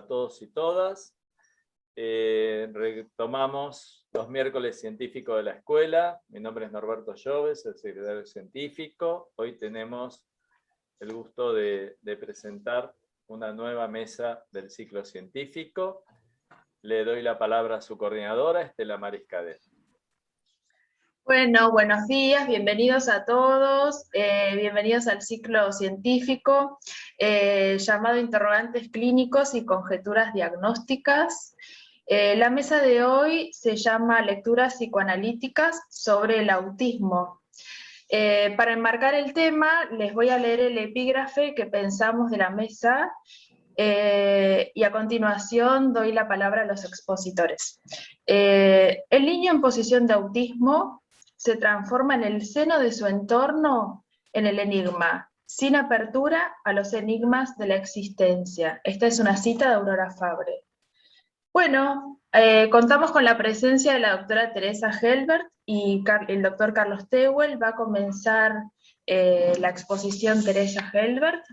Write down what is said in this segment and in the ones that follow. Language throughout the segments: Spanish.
todos y todas. Retomamos los miércoles científicos de la escuela. Mi nombre es Norberto Lloves, el secretario científico. Hoy tenemos el gusto de presentar una nueva mesa del ciclo científico. Le doy la palabra a su coordinadora, Estela Mariscadet. Bueno, buenos días, bienvenidos a todos, bienvenidos al ciclo científico llamado Interrogantes Clínicos y Conjeturas Diagnósticas. La mesa de hoy se llama Lecturas Psicoanalíticas sobre el autismo. Para enmarcar el tema, les voy a leer el epígrafe que pensamos de la mesa y a continuación doy la palabra a los expositores. El niño en posición de autismo se transforma en el seno de su entorno en el enigma, sin apertura a los enigmas de la existencia. Esta es una cita de Aurora Fabre. Bueno, contamos con la presencia de la doctora Teresa Helbert y el doctor Carlos Tehuel. Va a comenzar la exposición Teresa Helbert.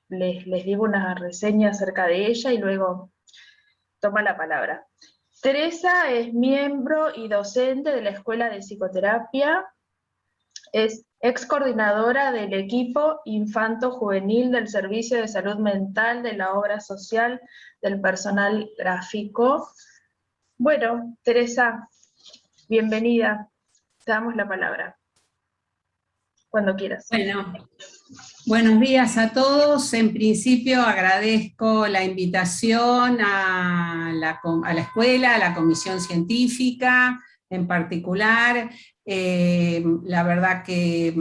Les digo una reseña acerca de ella y luego toma la palabra. Teresa es miembro y docente de la Escuela de Psicoterapia, es ex coordinadora del equipo infanto-juvenil del Servicio de Salud Mental de la Obra Social del Personal Gráfico. Bueno, Teresa, bienvenida, te damos la palabra, cuando quieras. Bueno, buenos días a todos. En principio agradezco la invitación a la escuela, a la comisión científica en particular. La verdad que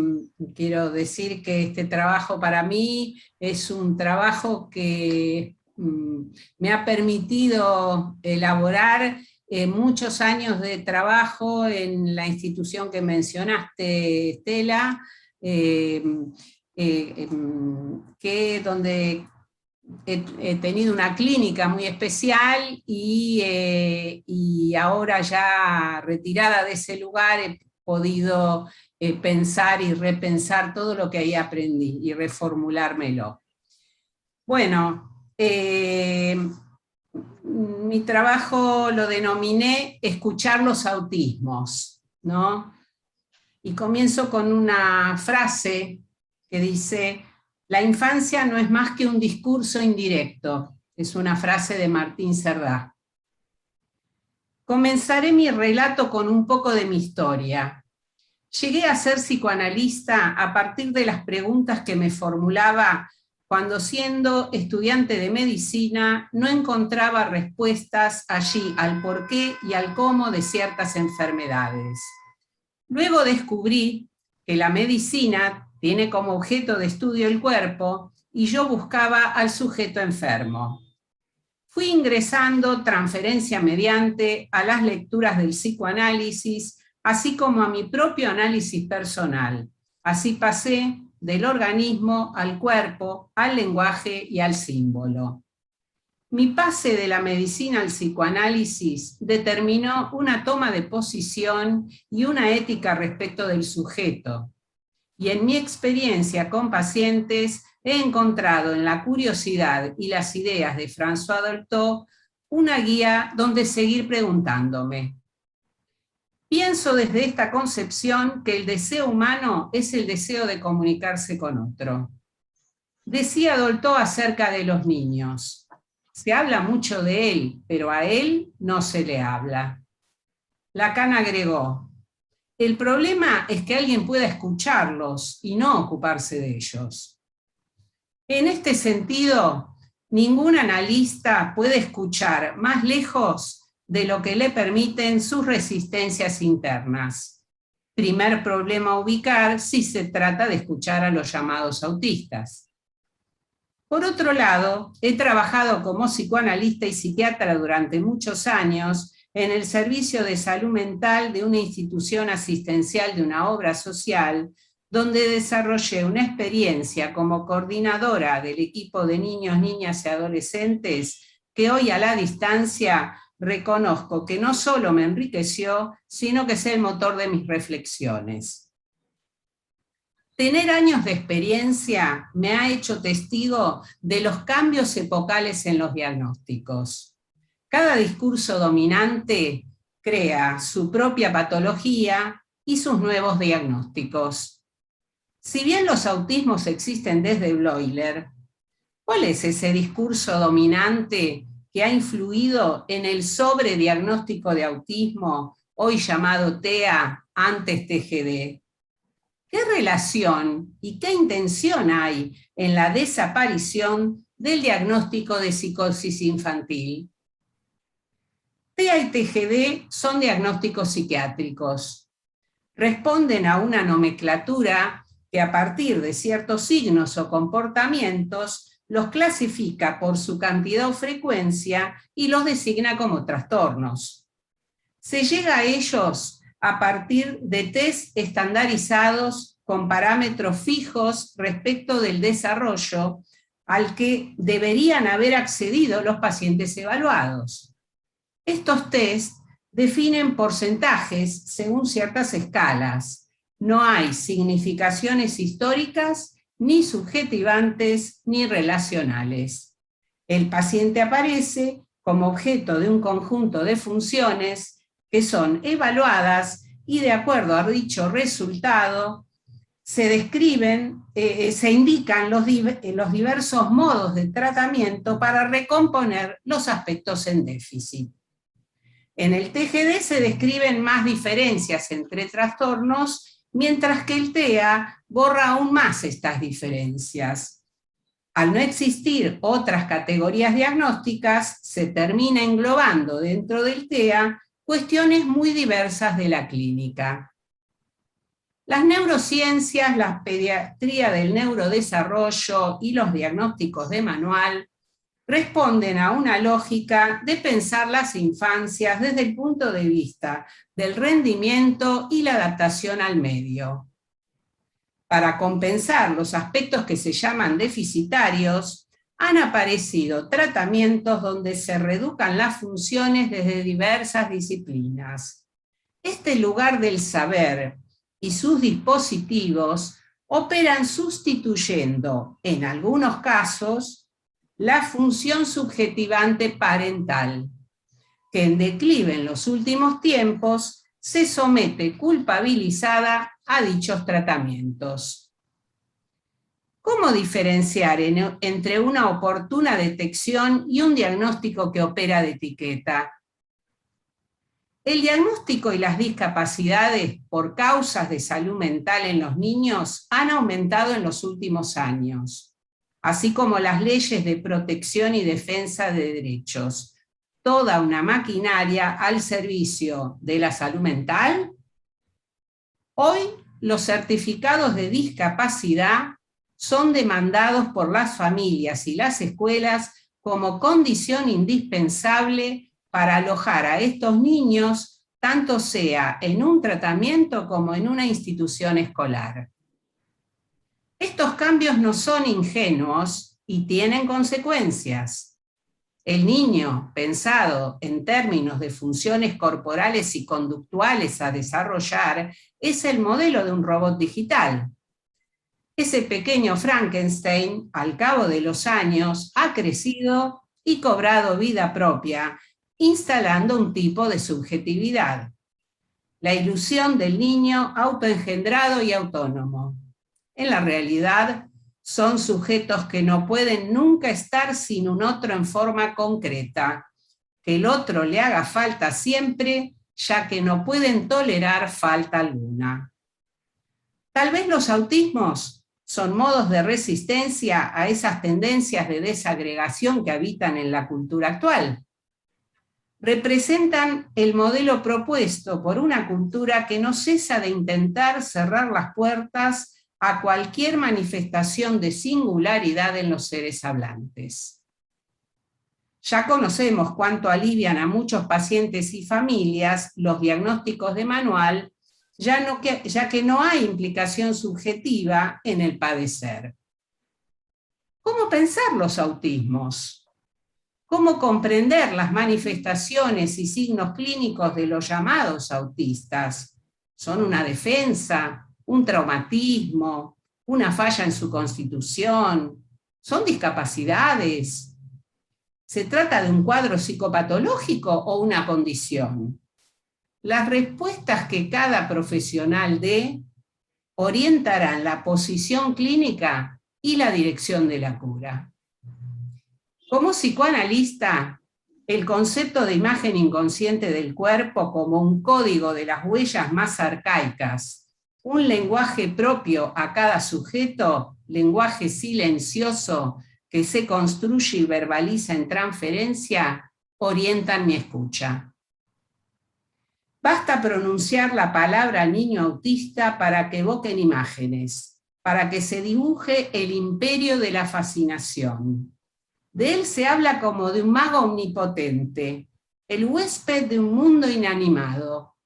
quiero decir que este trabajo para mí es un trabajo que me ha permitido elaborar muchos años de trabajo en la institución que mencionaste, Estela, donde he tenido una clínica muy especial y ahora ya retirada de ese lugar he podido pensar y repensar todo lo que ahí aprendí y reformulármelo. Bueno, mi trabajo lo denominé Escuchar los autismos, ¿no? Y comienzo con una frase que dice: la infancia no es más que un discurso indirecto. Es una frase de Martín Cerdá. Comenzaré mi relato con un poco de mi historia. Llegué a ser psicoanalista a partir de las preguntas que me formulaba cuando, siendo estudiante de medicina, no encontraba respuestas allí al porqué y al cómo de ciertas enfermedades. Luego descubrí que la medicina tiene como objeto de estudio el cuerpo y yo buscaba al sujeto enfermo. Fui ingresando transferencia mediante a las lecturas del psicoanálisis, así como a mi propio análisis personal. Así pasé del organismo al cuerpo, al lenguaje y al símbolo. Mi pase de la medicina al psicoanálisis determinó una toma de posición y una ética respecto del sujeto. Y en mi experiencia con pacientes he encontrado en la curiosidad y las ideas de François Dolto una guía donde seguir preguntándome. Pienso desde esta concepción que el deseo humano es el deseo de comunicarse con otro. Decía Dolto acerca de los niños: se habla mucho de él, pero a él no se le habla. Lacan agregó: el problema es que alguien pueda escucharlos y no ocuparse de ellos. En este sentido, ningún analista puede escuchar más lejos de lo que le permiten sus resistencias internas. Primer problema a ubicar si se trata de escuchar a los llamados autistas. Por otro lado, he trabajado como psicoanalista y psiquiatra durante muchos años en el servicio de salud mental de una institución asistencial de una obra social, donde desarrollé una experiencia como coordinadora del equipo de niños, niñas y adolescentes que hoy a la distancia reconozco que no solo me enriqueció, sino que es el motor de mis reflexiones. Tener años de experiencia me ha hecho testigo de los cambios epocales en los diagnósticos. Cada discurso dominante crea su propia patología y sus nuevos diagnósticos. Si bien los autismos existen desde Bleuler, ¿cuál es ese discurso dominante que ha influido en el sobrediagnóstico de autismo, hoy llamado TEA, antes TGD? ¿Qué relación y qué intención hay en la desaparición del diagnóstico de psicosis infantil? TEA y TGD son diagnósticos psiquiátricos. Responden a una nomenclatura que a partir de ciertos signos o comportamientos los clasifica por su cantidad o frecuencia y los designa como trastornos. Se llega a ellos a partir de test estandarizados con parámetros fijos respecto del desarrollo al que deberían haber accedido los pacientes evaluados. Estos test definen porcentajes según ciertas escalas. No hay significaciones históricas, ni subjetivantes, ni relacionales. El paciente aparece como objeto de un conjunto de funciones que son evaluadas y de acuerdo a dicho resultado se indican los diversos modos de tratamiento para recomponer los aspectos en déficit. En el TGD se describen más diferencias entre trastornos, mientras que el TEA borra aún más estas diferencias. Al no existir otras categorías diagnósticas, se termina englobando dentro del TEA cuestiones muy diversas de la clínica. Las neurociencias, la pediatría del neurodesarrollo y los diagnósticos de manual responden a una lógica de pensar las infancias desde el punto de vista del rendimiento y la adaptación al medio. Para compensar los aspectos que se llaman deficitarios, han aparecido tratamientos donde se reduzcan las funciones desde diversas disciplinas. Este lugar del saber y sus dispositivos operan sustituyendo, en algunos casos, la función subjetivante parental, que en declive en los últimos tiempos se somete culpabilizada a dichos tratamientos. ¿Cómo diferenciar entre una oportuna detección y un diagnóstico que opera de etiqueta? El diagnóstico y las discapacidades por causas de salud mental en los niños han aumentado en los últimos años, así como las leyes de protección y defensa de derechos. Toda una maquinaria al servicio de la salud mental. Hoy, los certificados de discapacidad son demandados por las familias y las escuelas como condición indispensable para alojar a estos niños, tanto sea en un tratamiento como en una institución escolar. Estos cambios no son ingenuos y tienen consecuencias. El niño, pensado en términos de funciones corporales y conductuales a desarrollar, es el modelo de un robot digital. Ese pequeño Frankenstein, al cabo de los años, ha crecido y cobrado vida propia, instalando un tipo de subjetividad. La ilusión del niño autoengendrado y autónomo. En la realidad, son sujetos que no pueden nunca estar sin un otro en forma concreta, que el otro le haga falta siempre, ya que no pueden tolerar falta alguna. Tal vez los autismos son modos de resistencia a esas tendencias de desagregación que habitan en la cultura actual. Representan el modelo propuesto por una cultura que no cesa de intentar cerrar las puertas a cualquier manifestación de singularidad en los seres hablantes. Ya conocemos cuánto alivian a muchos pacientes y familias los diagnósticos de manual, ya que no hay implicación subjetiva en el padecer. ¿Cómo pensar los autismos? ¿Cómo comprender las manifestaciones y signos clínicos de los llamados autistas? ¿Son una defensa, un traumatismo, una falla en su constitución, son discapacidades. ¿Se trata de un cuadro psicopatológico o una condición? Las respuestas que cada profesional dé orientarán la posición clínica y la dirección de la cura. Como psicoanalista, el concepto de imagen inconsciente del cuerpo como un código de las huellas más arcaicas, un lenguaje propio a cada sujeto, lenguaje silencioso que se construye y verbaliza en transferencia, orientan mi escucha. Basta pronunciar la palabra niño autista para que evoquen imágenes, para que se dibuje el imperio de la fascinación. De él se habla como de un mago omnipotente, el huésped de un mundo inanimado.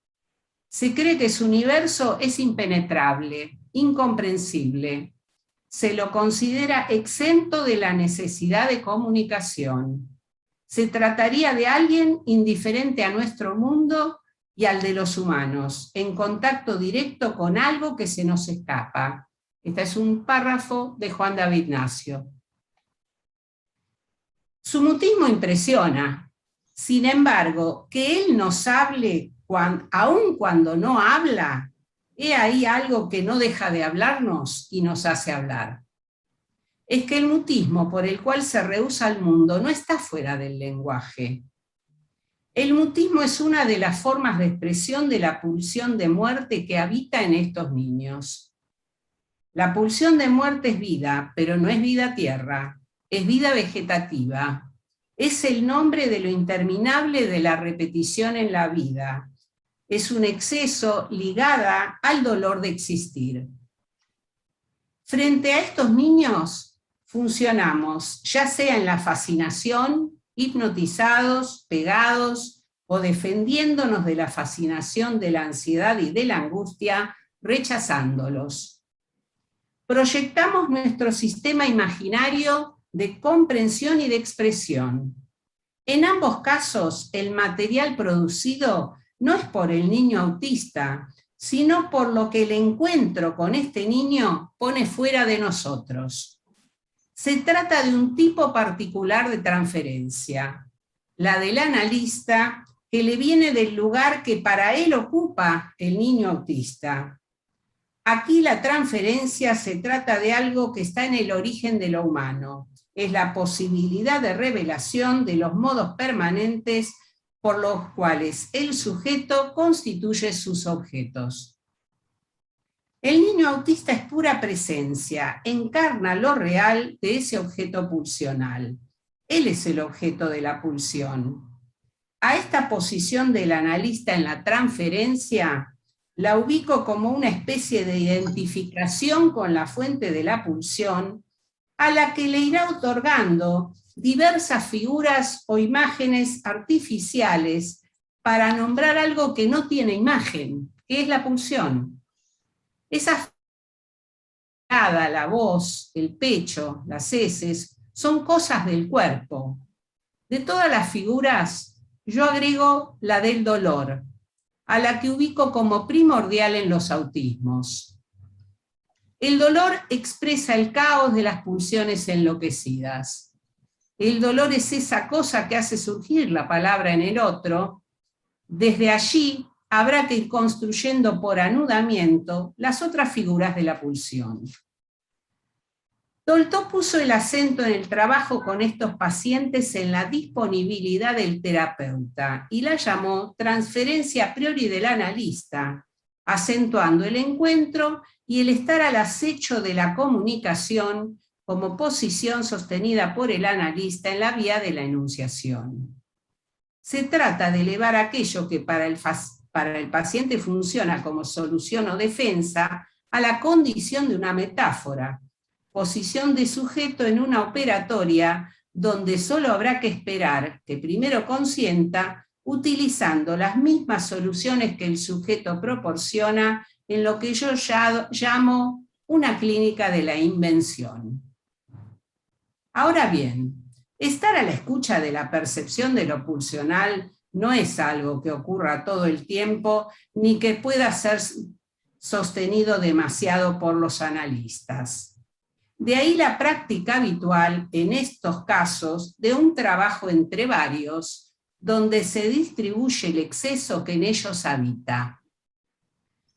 Se cree que su universo es impenetrable, incomprensible. Se lo considera exento de la necesidad de comunicación. Se trataría de alguien indiferente a nuestro mundo y al de los humanos, en contacto directo con algo que se nos escapa. Este es un párrafo de Juan David Nacio. Su mutismo impresiona. Sin embargo, que él nos hable aun cuando no habla, he ahí algo que no deja de hablarnos y nos hace hablar. Es que el mutismo por el cual se rehúsa al mundo no está fuera del lenguaje. El mutismo es una de las formas de expresión de la pulsión de muerte que habita en estos niños. La pulsión de muerte es vida, pero no es vida tierra, es vida vegetativa. Es el nombre de lo interminable de la repetición en la vida. Es un exceso ligada al dolor de existir. Frente a estos niños funcionamos, ya sea en la fascinación, hipnotizados, pegados o defendiéndonos de la fascinación, de la ansiedad y de la angustia, rechazándolos. Proyectamos nuestro sistema imaginario de comprensión y de expresión. En ambos casos, el material producido no es por el niño autista, sino por lo que el encuentro con este niño pone fuera de nosotros. Se trata de un tipo particular de transferencia, la del analista, que le viene del lugar que para él ocupa el niño autista. Aquí la transferencia se trata de algo que está en el origen de lo humano, es la posibilidad de revelación de los modos permanentes por los cuales el sujeto constituye sus objetos. El niño autista es pura presencia, encarna lo real de ese objeto pulsional. Él es el objeto de la pulsión. A esta posición del analista en la transferencia la ubico como una especie de identificación con la fuente de la pulsión, a la que le irá otorgando diversas figuras o imágenes artificiales para nombrar algo que no tiene imagen, que es la pulsión. Esa la voz, el pecho, las heces, son cosas del cuerpo. De todas las figuras, yo agrego la del dolor, a la que ubico como primordial en los autismos. El dolor expresa el caos de las pulsiones enloquecidas. El dolor es esa cosa que hace surgir la palabra en el otro. Desde allí habrá que ir construyendo por anudamiento las otras figuras de la pulsión. Dolto puso el acento en el trabajo con estos pacientes en la disponibilidad del terapeuta y la llamó transferencia a priori del analista, acentuando el encuentro y el estar al acecho de la comunicación como posición sostenida por el analista en la vía de la enunciación. Se trata de elevar aquello que para el paciente funciona como solución o defensa a la condición de una metáfora, posición de sujeto en una operatoria donde solo habrá que esperar que primero consienta utilizando las mismas soluciones que el sujeto proporciona en lo que yo llamo una clínica de la invención. Ahora bien, estar a la escucha de la percepción de lo pulsional no es algo que ocurra todo el tiempo, ni que pueda ser sostenido demasiado por los analistas. De ahí la práctica habitual en estos casos de un trabajo entre varios, donde se distribuye el exceso que en ellos habita.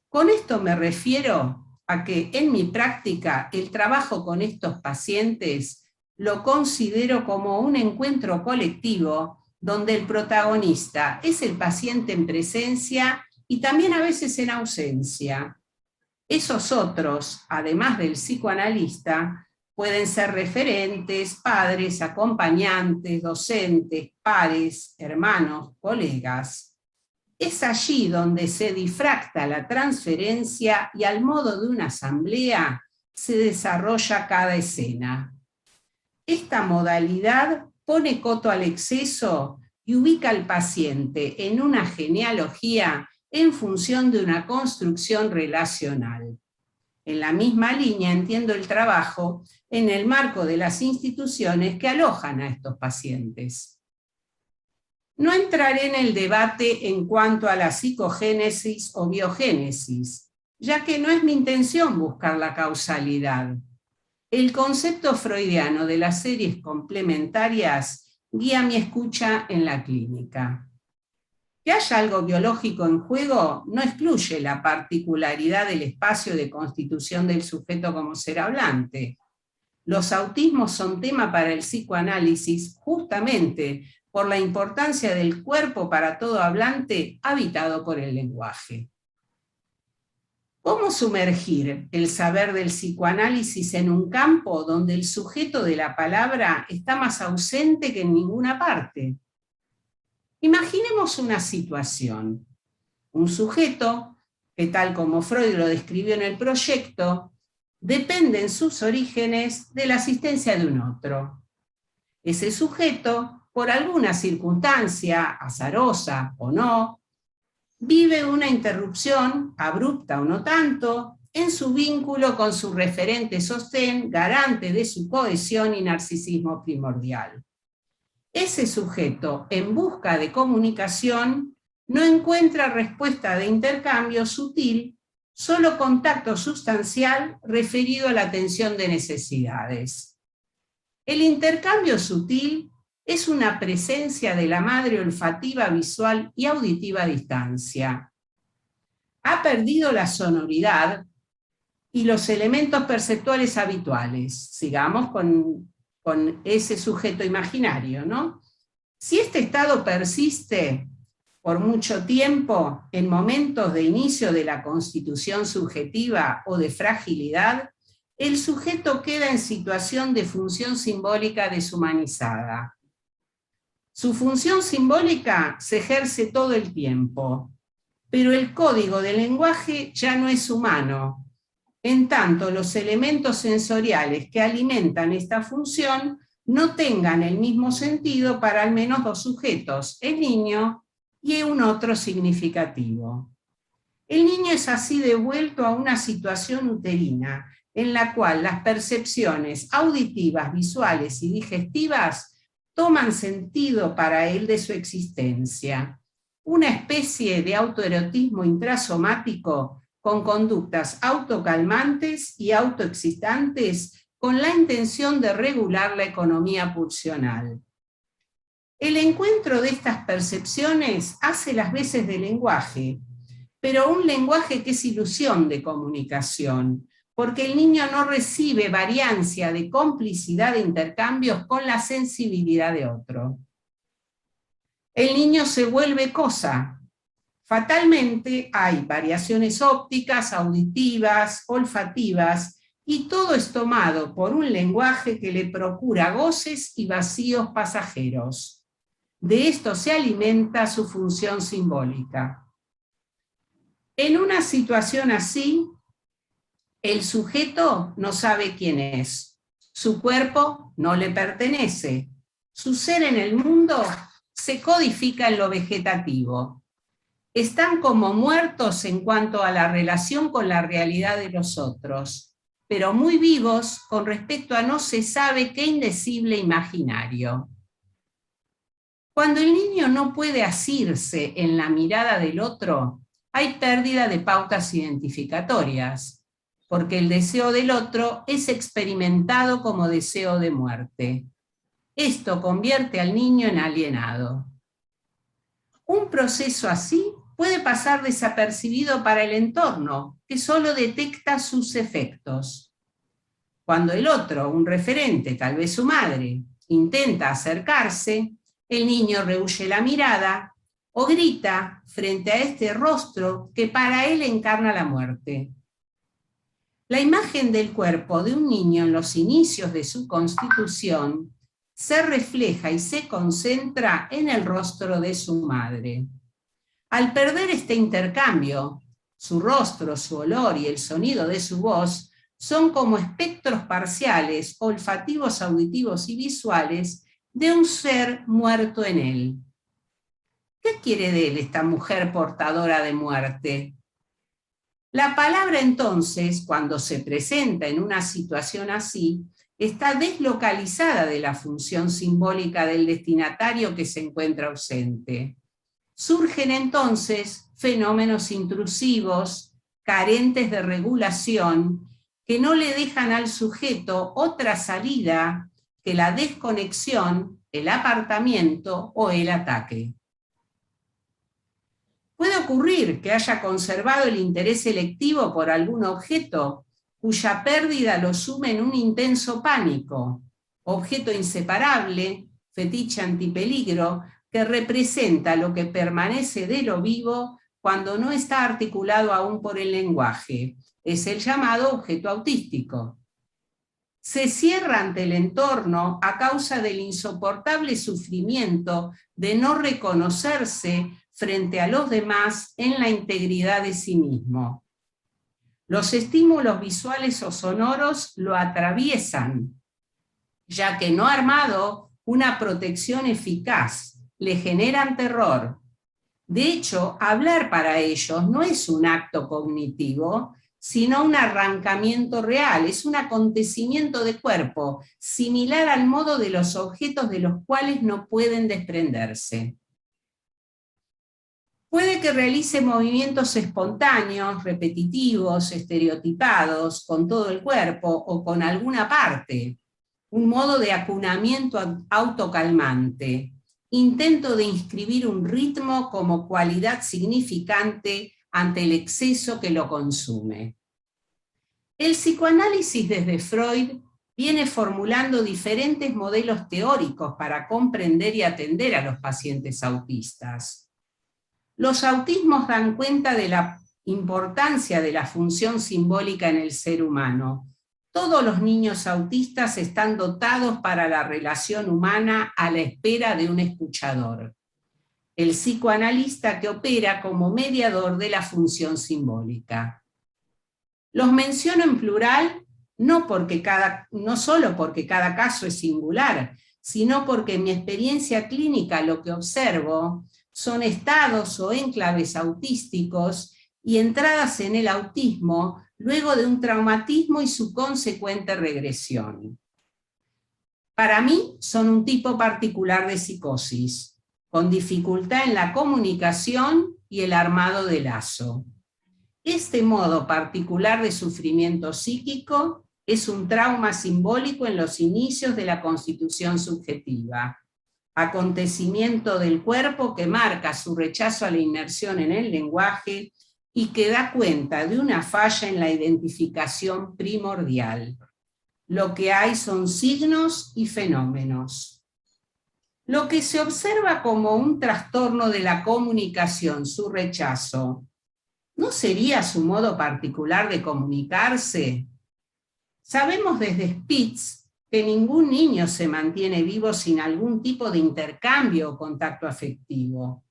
Con esto me refiero a que en mi práctica el trabajo con estos pacientes lo considero como un encuentro colectivo donde el protagonista es el paciente en presencia y también a veces en ausencia. Esos otros, además del psicoanalista, pueden ser referentes, padres, acompañantes, docentes, pares, hermanos, colegas. Es allí donde se difracta la transferencia y al modo de una asamblea se desarrolla cada escena. Esta modalidad pone coto al exceso y ubica al paciente en una genealogía en función de una construcción relacional. En la misma línea entiendo el trabajo en el marco de las instituciones que alojan a estos pacientes. No entraré en el debate en cuanto a la psicogénesis o biogénesis, ya que no es mi intención buscar la causalidad. El concepto freudiano de las series complementarias guía mi escucha en la clínica. Que haya algo biológico en juego no excluye la particularidad del espacio de constitución del sujeto como ser hablante. Los autismos son tema para el psicoanálisis justamente por la importancia del cuerpo para todo hablante habitado por el lenguaje. ¿Cómo sumergir el saber del psicoanálisis en un campo donde el sujeto de la palabra está más ausente que en ninguna parte? Imaginemos una situación. Un sujeto, que tal como Freud lo describió en el proyecto, depende en sus orígenes de la asistencia de un otro. Ese sujeto, por alguna circunstancia, azarosa o no, vive una interrupción, abrupta o no tanto, en su vínculo con su referente sostén, garante de su cohesión y narcisismo primordial. Ese sujeto, en busca de comunicación, no encuentra respuesta de intercambio sutil, solo contacto sustancial referido a la atención de necesidades. El intercambio sutil es una presencia de la madre olfativa, visual y auditiva a distancia. Ha perdido la sonoridad y los elementos perceptuales habituales. Sigamos con ese sujeto imaginario, ¿no? Si este estado persiste por mucho tiempo en momentos de inicio de la constitución subjetiva o de fragilidad, el sujeto queda en situación de función simbólica deshumanizada. Su función simbólica se ejerce todo el tiempo, pero el código del lenguaje ya no es humano. En tanto, los elementos sensoriales que alimentan esta función no tengan el mismo sentido para al menos dos sujetos, el niño y un otro significativo. El niño es así devuelto a una situación uterina, en la cual las percepciones auditivas, visuales y digestivas toman sentido para él de su existencia. Una especie de autoerotismo intrasomático con conductas autocalmantes y autoexcitantes con la intención de regular la economía pulsional. El encuentro de estas percepciones hace las veces de lenguaje, pero un lenguaje que es ilusión de comunicación, porque el niño no recibe variancia de complicidad de intercambios con la sensibilidad de otro. El niño se vuelve cosa. Fatalmente hay variaciones ópticas, auditivas, olfativas, y todo es tomado por un lenguaje que le procura goces y vacíos pasajeros. De esto se alimenta su función simbólica. En una situación así, el sujeto no sabe quién es, su cuerpo no le pertenece, su ser en el mundo se codifica en lo vegetativo. Están como muertos en cuanto a la relación con la realidad de los otros, pero muy vivos con respecto a no se sabe qué indecible imaginario. Cuando el niño no puede asirse en la mirada del otro, hay pérdida de pautas identificatorias, porque el deseo del otro es experimentado como deseo de muerte. Esto convierte al niño en alienado. Un proceso así puede pasar desapercibido para el entorno, que solo detecta sus efectos. Cuando el otro, un referente, tal vez su madre, intenta acercarse, el niño rehúye la mirada o grita frente a este rostro que para él encarna la muerte. La imagen del cuerpo de un niño en los inicios de su constitución se refleja y se concentra en el rostro de su madre. Al perder este intercambio, su rostro, su olor y el sonido de su voz son como espectros parciales, olfativos, auditivos y visuales de un ser muerto en él. ¿Qué quiere de él esta mujer portadora de muerte? La palabra entonces, cuando se presenta en una situación así, está deslocalizada de la función simbólica del destinatario que se encuentra ausente. Surgen entonces fenómenos intrusivos, carentes de regulación, que no le dejan al sujeto otra salida que la desconexión, el apartamiento o el ataque. Puede ocurrir que haya conservado el interés selectivo por algún objeto cuya pérdida lo sume en un intenso pánico, objeto inseparable, fetiche antipeligro, que representa lo que permanece de lo vivo cuando no está articulado aún por el lenguaje. Es el llamado objeto autístico. Se cierra ante el entorno a causa del insoportable sufrimiento de no reconocerse frente a los demás en la integridad de sí mismo. Los estímulos visuales o sonoros lo atraviesan, ya que no armado una protección eficaz, le generan terror. De hecho, hablar para ellos no es un acto cognitivo, sino un arrancamiento real, es un acontecimiento de cuerpo, similar al modo de los objetos de los cuales no pueden desprenderse. Puede que realice movimientos espontáneos, repetitivos, estereotipados, con todo el cuerpo o con alguna parte, un modo de acunamiento autocalmante, intento de inscribir un ritmo como cualidad significante ante el exceso que lo consume. El psicoanálisis desde Freud viene formulando diferentes modelos teóricos para comprender y atender a los pacientes autistas. Los autismos dan cuenta de la importancia de la función simbólica en el ser humano. Todos los niños autistas están dotados para la relación humana a la espera de un escuchador. El psicoanalista que opera como mediador de la función simbólica. Los menciono en plural no solo porque cada caso es singular, sino porque en mi experiencia clínica lo que observo son estados o enclaves autísticos y entradas en el autismo luego de un traumatismo y su consecuente regresión. Para mí son un tipo particular de psicosis, con dificultad en la comunicación y el armado de lazo. Este modo particular de sufrimiento psíquico es un trauma simbólico en los inicios de la constitución subjetiva. Acontecimiento del cuerpo que marca su rechazo a la inmersión en el lenguaje y que da cuenta de una falla en la identificación primordial. Lo que hay son signos y fenómenos. Lo que se observa como un trastorno de la comunicación, su rechazo, ¿no sería su modo particular de comunicarse? Sabemos desde Spitz que ningún niño se mantiene vivo sin algún tipo de intercambio o contacto afectivo.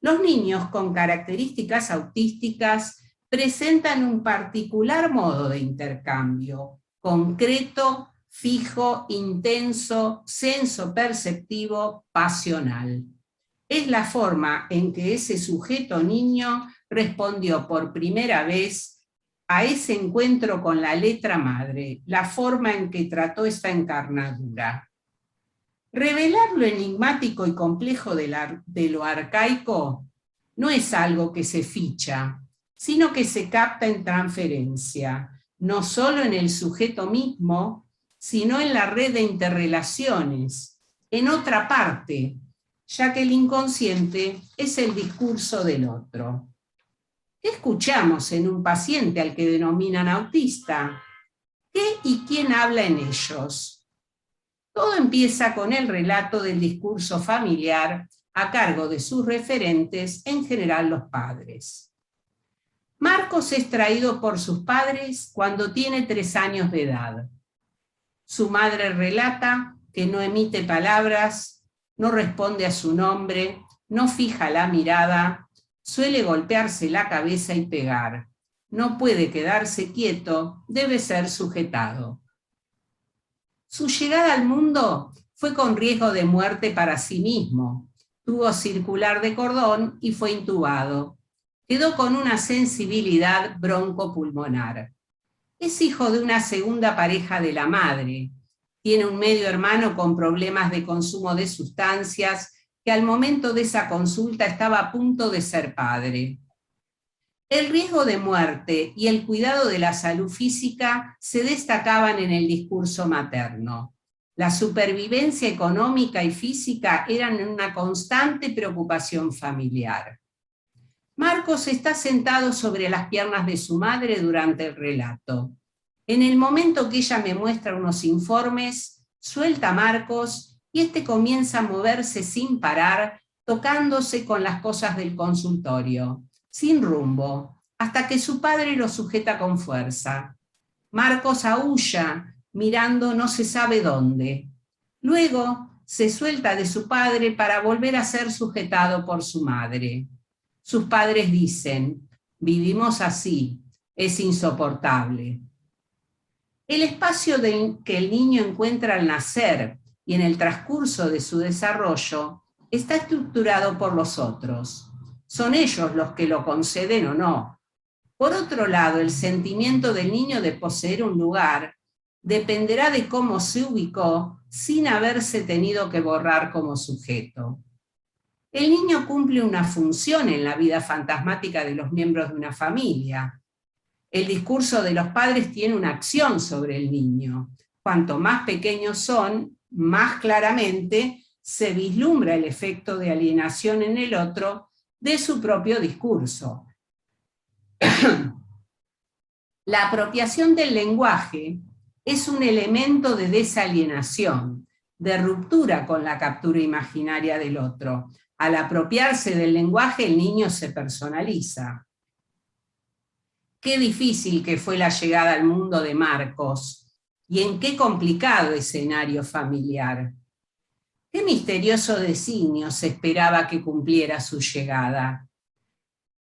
Los niños con características autísticas presentan un particular modo de intercambio, concreto, fijo, intenso, senso-perceptivo, pasional. Es la forma en que ese sujeto niño respondió por primera vez a ese encuentro con la letra madre, la forma en que trató esta encarnadura. Revelar lo enigmático y complejo de lo arcaico no es algo que se ficha, sino que se capta en transferencia, no solo en el sujeto mismo, sino en la red de interrelaciones, en otra parte, ya que el inconsciente es el discurso del otro. ¿Qué escuchamos en un paciente al que denominan autista? ¿Qué y quién habla en ellos? Todo empieza con el relato del discurso familiar a cargo de sus referentes, en general los padres. Marcos es traído por sus padres cuando tiene 3 años de edad. Su madre relata que no emite palabras, no responde a su nombre, no fija la mirada, suele golpearse la cabeza y pegar. No puede quedarse quieto, debe ser sujetado. Su llegada al mundo fue con riesgo de muerte para sí mismo. Tuvo circular de cordón y fue intubado. Quedó con una sensibilidad broncopulmonar. Es hijo de una segunda pareja de la madre. Tiene un medio hermano con problemas de consumo de sustancias que al momento de esa consulta estaba a punto de ser padre. El riesgo de muerte y el cuidado de la salud física se destacaban en el discurso materno. La supervivencia económica y física eran una constante preocupación familiar. Marcos está sentado sobre las piernas de su madre durante el relato. En el momento que ella me muestra unos informes, suelta a Marcos y este comienza a moverse sin parar, tocándose con las cosas del consultorio, sin rumbo, hasta que su padre lo sujeta con fuerza. Marcos aúlla, mirando no se sabe dónde. Luego se suelta de su padre para volver a ser sujetado por su madre. Sus padres dicen: vivimos así, es insoportable. El espacio que el niño encuentra al nacer y en el transcurso de su desarrollo está estructurado por los otros. Son ellos los que lo conceden o no. Por otro lado, el sentimiento del niño de poseer un lugar dependerá de cómo se ubicó sin haberse tenido que borrar como sujeto. El niño cumple una función en la vida fantasmática de los miembros de una familia. El discurso de los padres tiene una acción sobre el niño. Cuanto más pequeños son, más claramente se vislumbra el efecto de alienación en el otro de su propio discurso. La apropiación del lenguaje es un elemento de desalienación, de ruptura con la captura imaginaria del otro. Al apropiarse del lenguaje, el niño se personaliza. Qué difícil que fue la llegada al mundo de Marcos, y en qué complicado escenario familiar. Qué misterioso designio se esperaba que cumpliera su llegada.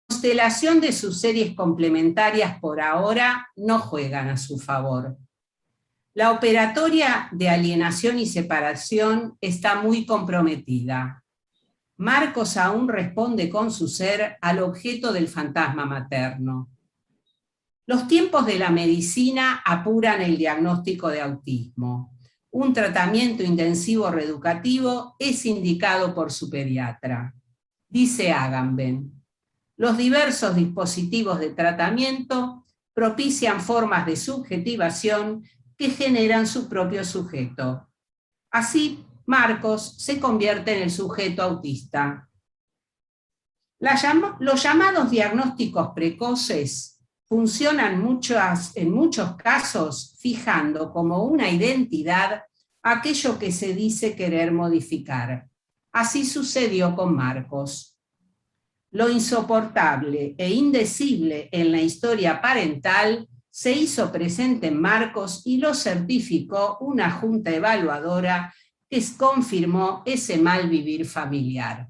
La constelación de sus series complementarias por ahora no juegan a su favor. La operatoria de alienación y separación está muy comprometida. Marcos aún responde con su ser al objeto del fantasma materno. Los tiempos de la medicina apuran el diagnóstico de autismo. Un tratamiento intensivo reeducativo es indicado por su pediatra. Dice Agamben: los diversos dispositivos de tratamiento propician formas de subjetivación que generan su propio sujeto. Así, Marcos se convierte en el sujeto autista. Los llamados diagnósticos precoces funcionan en muchos casos fijando como una identidad aquello que se dice querer modificar. Así sucedió con Marcos. Lo insoportable e indecible en la historia parental se hizo presente en Marcos y lo certificó una junta evaluadora que confirmó ese mal vivir familiar.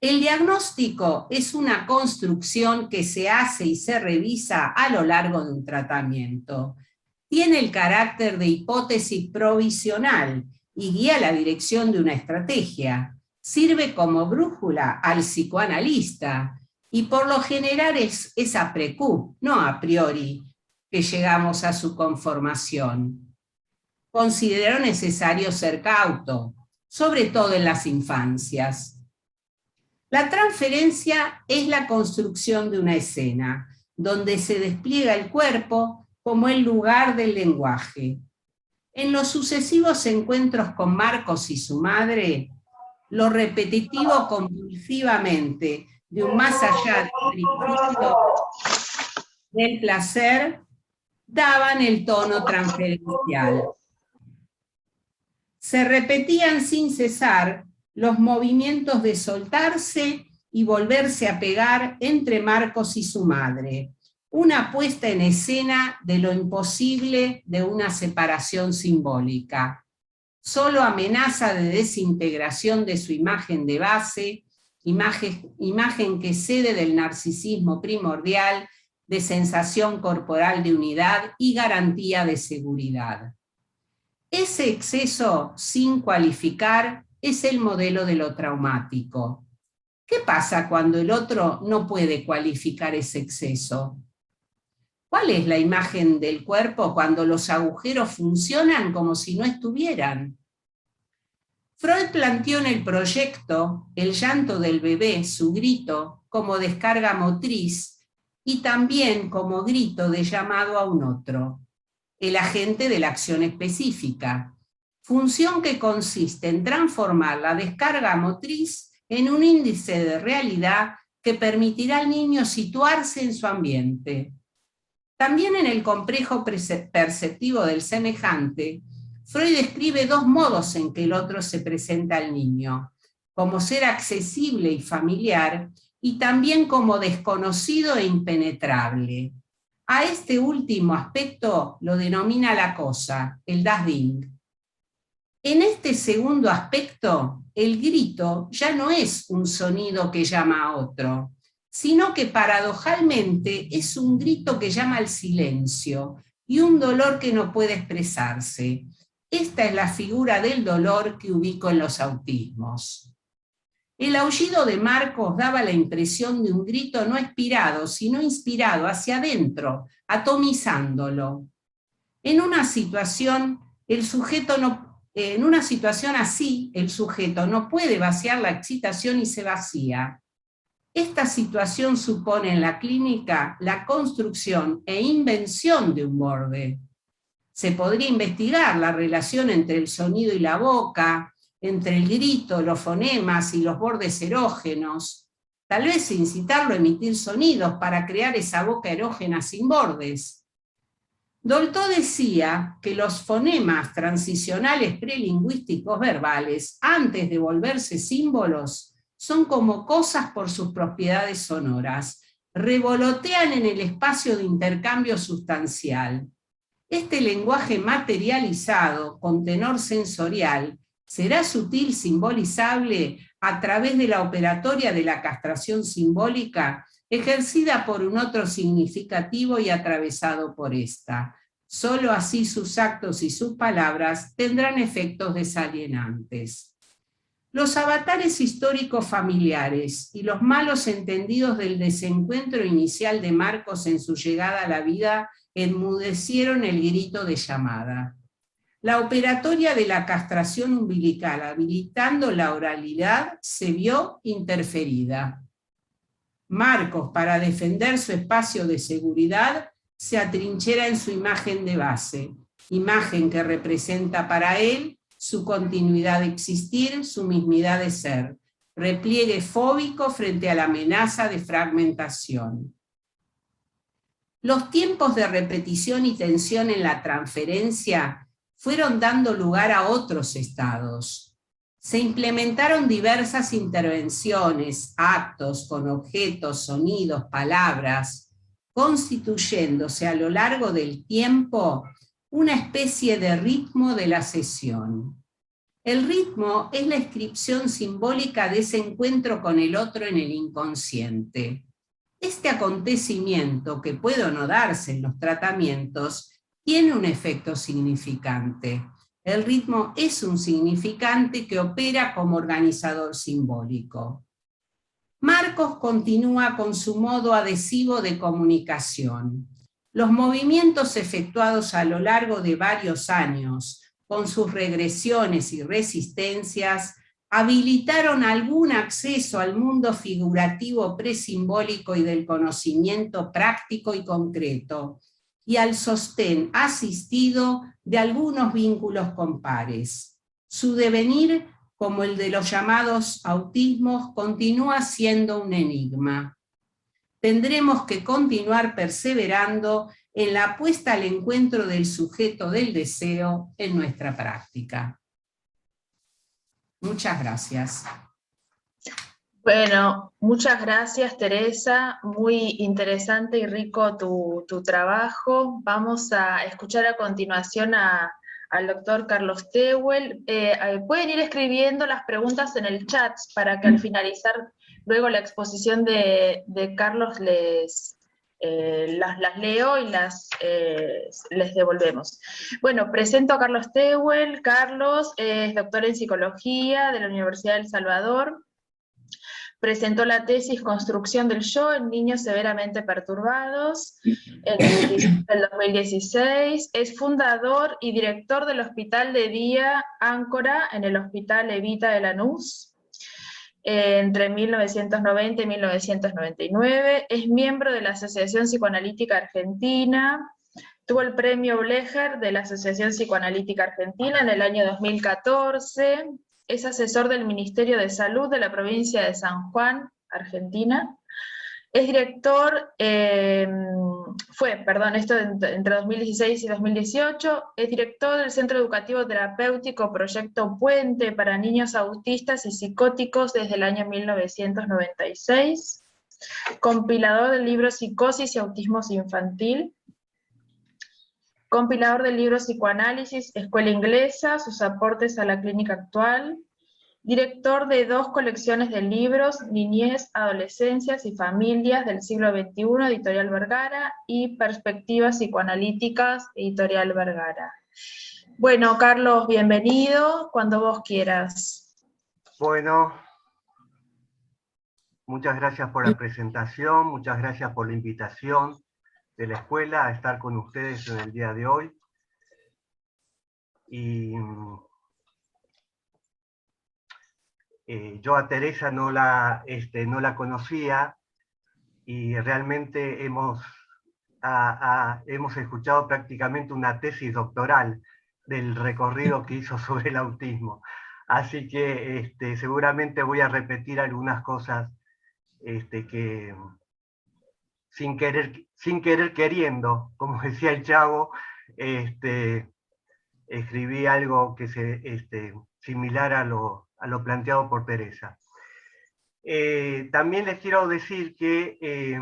El diagnóstico es una construcción que se hace y se revisa a lo largo de un tratamiento. Tiene el carácter de hipótesis provisional y guía la dirección de una estrategia. Sirve como brújula al psicoanalista y por lo general es a precu, no a priori, que llegamos a su conformación. Considero necesario ser cauto, sobre todo en las infancias. La transferencia es la construcción de una escena, donde se despliega el cuerpo como el lugar del lenguaje. En los sucesivos encuentros con Marcos y su madre, lo repetitivo compulsivamente de un más allá del principio del placer daban el tono transferencial. Se repetían sin cesar los movimientos de soltarse y volverse a pegar entre Marcos y su madre, una puesta en escena de lo imposible de una separación simbólica. Solo amenaza de desintegración de su imagen de base, imagen que cede del narcisismo primordial, de sensación corporal de unidad y garantía de seguridad. Ese exceso sin cualificar es el modelo de lo traumático. ¿Qué pasa cuando el otro no puede cualificar ese exceso? ¿Cuál es la imagen del cuerpo cuando los agujeros funcionan como si no estuvieran? Freud planteó en el proyecto el llanto del bebé, su grito, como descarga motriz y también como grito de llamado a un otro, el agente de la acción específica, función que consiste en transformar la descarga motriz en un índice de realidad que permitirá al niño situarse en su ambiente. También en el complejo perceptivo del semejante, Freud describe dos modos en que el otro se presenta al niño, como ser accesible y familiar, y también como desconocido e impenetrable. A este último aspecto lo denomina la cosa, el Das Ding. En este segundo aspecto, el grito ya no es un sonido que llama a otro, sino que paradojalmente es un grito que llama al silencio y un dolor que no puede expresarse. Esta es la figura del dolor que ubico en los autismos. El aullido de Marcos daba la impresión de un grito no expirado, sino inspirado hacia adentro, atomizándolo. En una situación así, el sujeto no puede vaciar la excitación y se vacía. Esta situación supone en la clínica la construcción e invención de un borde. Se podría investigar la relación entre el sonido y la boca, entre el grito, los fonemas y los bordes erógenos, tal vez incitarlo a emitir sonidos para crear esa boca erógena sin bordes. Dolto decía que los fonemas transicionales prelingüísticos verbales, antes de volverse símbolos, son como cosas por sus propiedades sonoras, revolotean en el espacio de intercambio sustancial. Este lenguaje materializado, con tenor sensorial, será sutil simbolizable a través de la operatoria de la castración simbólica, ejercida por un otro significativo y atravesado por esta. Solo así sus actos y sus palabras tendrán efectos desalienantes. Los avatares históricos familiares y los malos entendidos del desencuentro inicial de Marcos en su llegada a la vida enmudecieron el grito de llamada. La operatoria de la castración umbilical, habilitando la oralidad, se vio interferida. Marcos, para defender su espacio de seguridad, se atrinchera en su imagen de base, imagen que representa para él su continuidad de existir, su mismidad de ser, repliegue fóbico frente a la amenaza de fragmentación. Los tiempos de repetición y tensión en la transferencia fueron dando lugar a otros estados. Se implementaron diversas intervenciones, actos con objetos, sonidos, palabras, constituyéndose a lo largo del tiempo una especie de ritmo de la sesión. El ritmo es la inscripción simbólica de ese encuentro con el otro en el inconsciente. Este acontecimiento, que puede o no darse en los tratamientos, tiene un efecto significante. El ritmo es un significante que opera como organizador simbólico. Marcos continúa con su modo adhesivo de comunicación. Los movimientos efectuados a lo largo de varios años, con sus regresiones y resistencias, habilitaron algún acceso al mundo figurativo presimbólico y del conocimiento práctico y concreto, y al sostén asistido de algunos vínculos con pares. Su devenir, como el de los llamados autismos, continúa siendo un enigma. Tendremos que continuar perseverando en la apuesta al encuentro del sujeto del deseo en nuestra práctica. Muchas gracias. Bueno, muchas gracias, Teresa. Muy interesante y rico tu trabajo. Vamos a escuchar a continuación al doctor Carlos Tehuel. Pueden ir escribiendo las preguntas en el chat para que al finalizar luego la exposición de Carlos las leo y les devolvemos. Bueno, presento a Carlos Tehuel. Carlos es doctor en psicología de la Universidad de El Salvador. Presentó la tesis Construcción del Yo en niños severamente perturbados en el 2016. Es fundador y director del Hospital de Día Áncora en el Hospital Evita de Lanús entre 1990 y 1999. Es miembro de la Asociación Psicoanalítica Argentina. Tuvo el premio Blecher de la Asociación Psicoanalítica Argentina en el año 2014. Es asesor del Ministerio de Salud de la provincia de San Juan, Argentina. Es director, entre 2016 y 2018, es director del Centro Educativo Terapéutico Proyecto Puente para niños autistas y psicóticos desde el año 1996, compilador del libro Psicosis y Autismo Infantil, compilador del libro Psicoanálisis, Escuela Inglesa, sus aportes a la clínica actual, director de 2 colecciones de libros, Niñez, Adolescencias y Familias del siglo XXI, Editorial Vergara, y Perspectivas Psicoanalíticas, Editorial Vergara. Bueno, Carlos, bienvenido, cuando vos quieras. Bueno, muchas gracias por la presentación, muchas gracias por la invitación de la escuela a estar con ustedes en el día de hoy. Y yo a Teresa no la conocía, y realmente hemos escuchado prácticamente una tesis doctoral del recorrido que hizo sobre el autismo. Así que seguramente voy a repetir algunas cosas que sin querer queriendo, como decía el Chavo, escribí algo que similar a lo planteado por Teresa. También les quiero decir que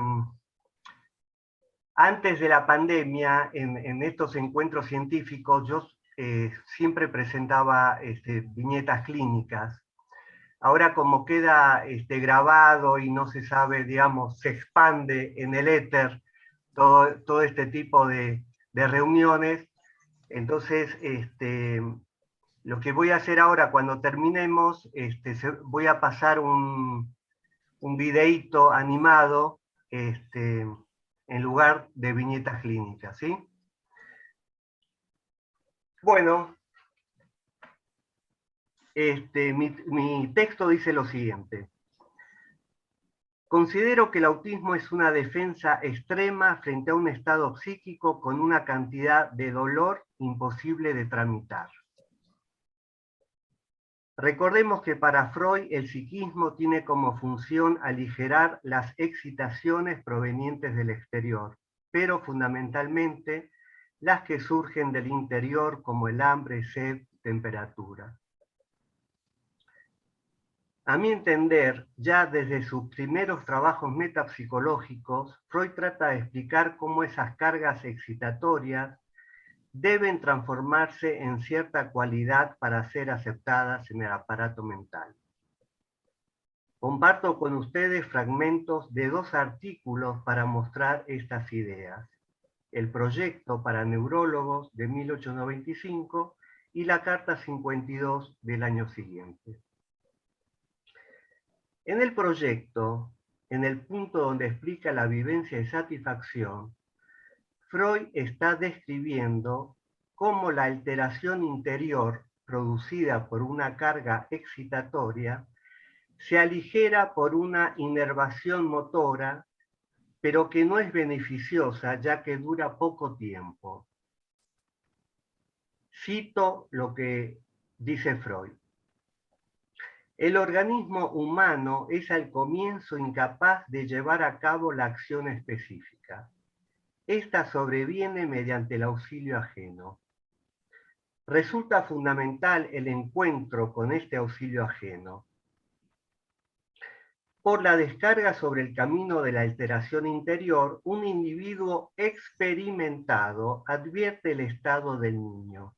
antes de la pandemia, en estos encuentros científicos, yo siempre presentaba viñetas clínicas. Ahora, como queda grabado y no se sabe, digamos, se expande en el éter todo este tipo de reuniones, entonces lo que voy a hacer ahora, cuando terminemos, voy a pasar un videíto animado en lugar de viñetas clínicas, ¿sí? Bueno, mi texto dice lo siguiente. Considero que el autismo es una defensa extrema frente a un estado psíquico con una cantidad de dolor imposible de tramitar. Recordemos que para Freud el psiquismo tiene como función aligerar las excitaciones provenientes del exterior, pero fundamentalmente las que surgen del interior como el hambre, sed, temperatura. A mi entender, ya desde sus primeros trabajos metapsicológicos, Freud trata de explicar cómo esas cargas excitatorias deben transformarse en cierta cualidad para ser aceptadas en el aparato mental. Comparto con ustedes fragmentos de 2 artículos para mostrar estas ideas. El proyecto para neurólogos de 1895 y la carta 52 del año siguiente. En el proyecto, en el punto donde explica la vivencia de satisfacción, Freud está describiendo cómo la alteración interior producida por una carga excitatoria, se aligera por una inervación motora, pero que no es beneficiosa ya que dura poco tiempo. Cito lo que dice Freud. El organismo humano es al comienzo incapaz de llevar a cabo la acción específica. Esta sobreviene mediante el auxilio ajeno. Resulta fundamental el encuentro con este auxilio ajeno. Por la descarga sobre el camino de la alteración interior, un individuo experimentado advierte el estado del niño.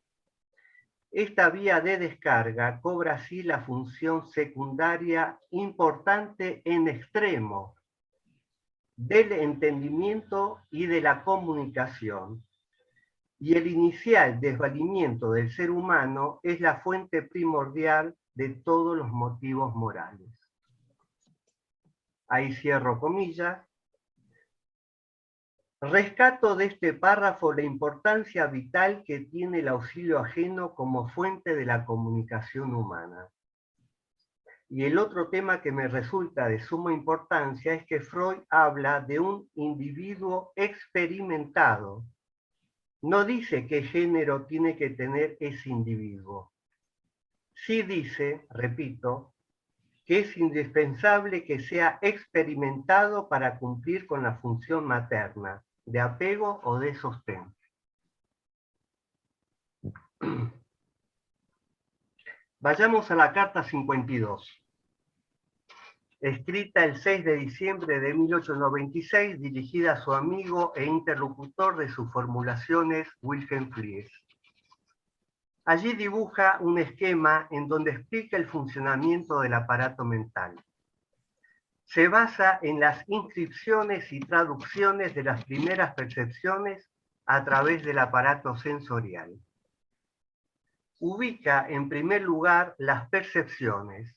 Esta vía de descarga cobra así la función secundaria importante en extremo del entendimiento y de la comunicación, y el inicial desvalimiento del ser humano es la fuente primordial de todos los motivos morales. Ahí cierro comillas. Rescato de este párrafo la importancia vital que tiene el auxilio ajeno como fuente de la comunicación humana. Y el otro tema que me resulta de suma importancia es que Freud habla de un individuo experimentado. No dice qué género tiene que tener ese individuo. Sí dice, repito, que es indispensable que sea experimentado para cumplir con la función materna, de apego o de sostén. Vayamos a la carta 52, escrita el 6 de diciembre de 1896, dirigida a su amigo e interlocutor de sus formulaciones, Wilhelm Fries. Allí dibuja un esquema en donde explica el funcionamiento del aparato mental. Se basa en las inscripciones y traducciones de las primeras percepciones a través del aparato sensorial. Ubica en primer lugar las percepciones,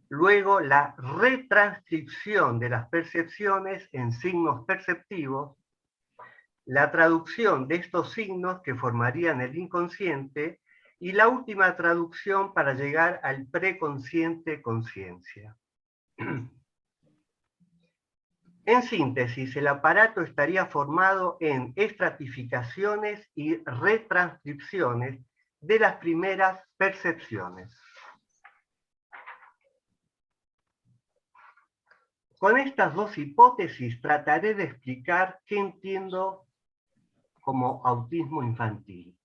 luego la retranscripción de las percepciones en signos perceptivos, la traducción de estos signos que formarían el inconsciente y la última traducción para llegar al preconsciente conciencia. En síntesis, el aparato estaría formado en estratificaciones y retranscripciones de las primeras percepciones. Con estas dos hipótesis trataré de explicar qué entiendo como autismo infantil.